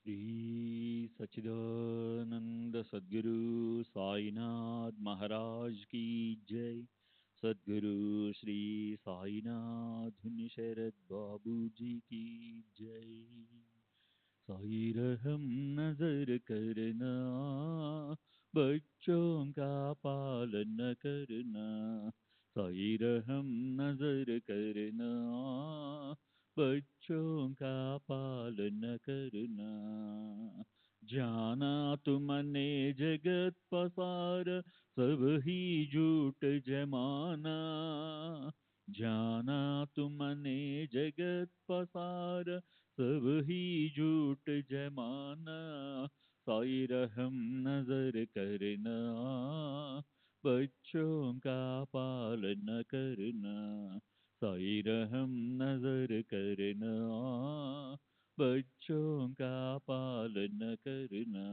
श्री सच्चिदानंद सद्गुरु साईनाथ महाराज की जय। सद्गुरु श्री साईनाथ शरद बाबू जी की जय। साई रहम नजर करना, बच्चों का पालन करना। साई रहम नजर करना, बच्चों का पालन करना। जाना तुमने जगत पसार, सब ही झूठ जमाना। जाना तुमने जगत पसार, सब ही झूठ जमाना। साई रहम नजर करना, बच्चों का पालन करना। साई रहम नजर करना, बच्चों का पालन करना।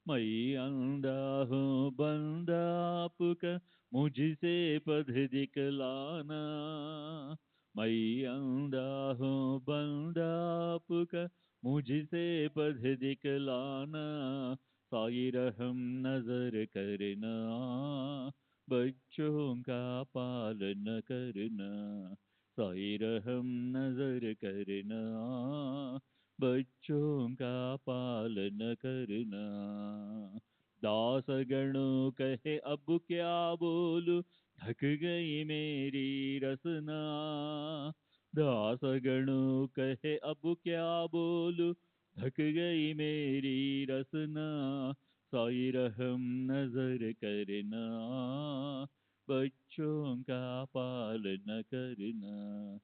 मैं अंधा हूँ बंदा आपका, मुझसे पथ दिखलाना। मैं अंधा हूँ बंदा आपका, मुझसे पथ दिखलाना। साई रहम नजर करना, बच्चों का पालन करना। साई रहम नजर करना, बच्चों का पालन करना। दास गणों कहे अब क्या बोलूं, थक गई मेरी रसना। दास गणों कहे अब क्या बोलूं, थक गई मेरी रसना। साई रहम नजर करना, बच्चों का पालन करना।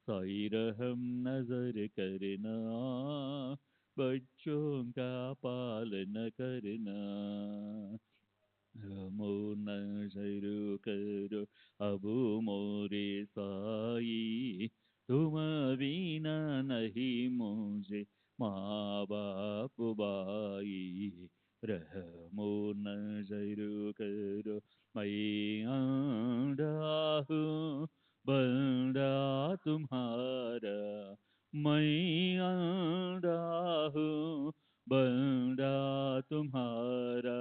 साई रहम नजर करना, बच्चों का पालन करना। रमो नजर करो अब मोरे साई, तुम बिना नहीं मुझे माँ बाप भाई। रहमो नजर करो, मैं आंधा हूँ बंदा तुम्हारा। मैं आंधा हूँ बंदा तुम्हारा।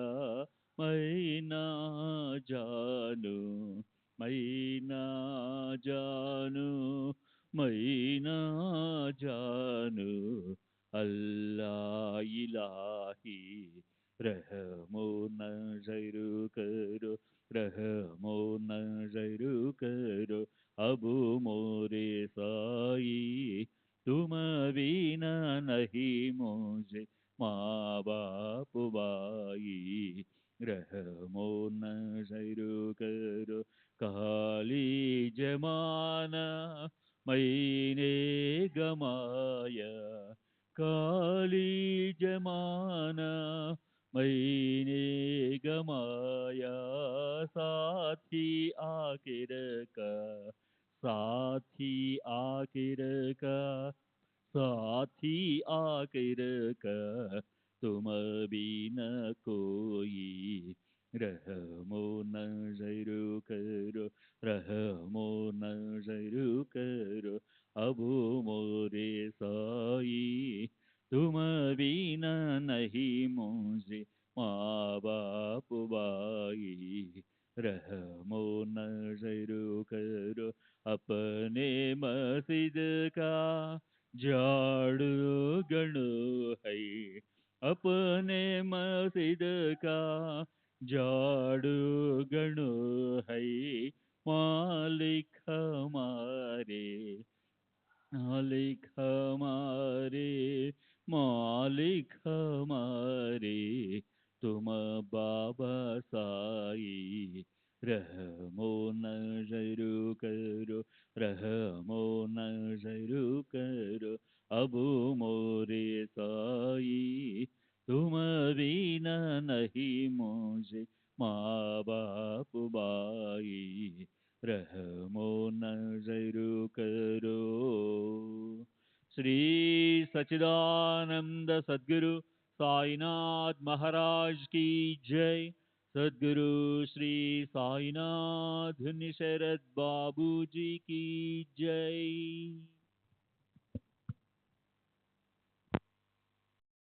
मैं ना जानू, मैं ना जानू, मैं ना जानू। अल्लाह इलाही, रहमो नजर करो, रहमो नजर करो अब मोरे साई। तुम बिना नहीं मुझे माँ बाप भाई। रहमो नजर करो, काली जमाना मैंने गमाया। काली जमाना मैंने गमाया। साथी आखिर का, साथी आखिर का, साथी आखिर का तुम बिन कोई। रहमो नजर करो, रहमो नजर करो अब मोरे साई। तुम बिना नहीं मुझे माँ बाप भाई। रहमो नजर करो अपने मस्जिद का, झाड़ू गणो है अपने मस्जिद का। झाड़ू गणो है मालिक हमारे, मालिक हमारे, मालिक हमारे। तुम बाबा साई। रहमो नजर करो, रहमो नजर करो अब मोरे साई। तुम बिना नहीं मुझे माँ बाप भाई। रहमो नजर करो। श्री सच्चिदानंद सद्गुरु साईनाथ महाराज की जय। सद्गुरु श्री साईनाथ शरद बाबू जी की जय।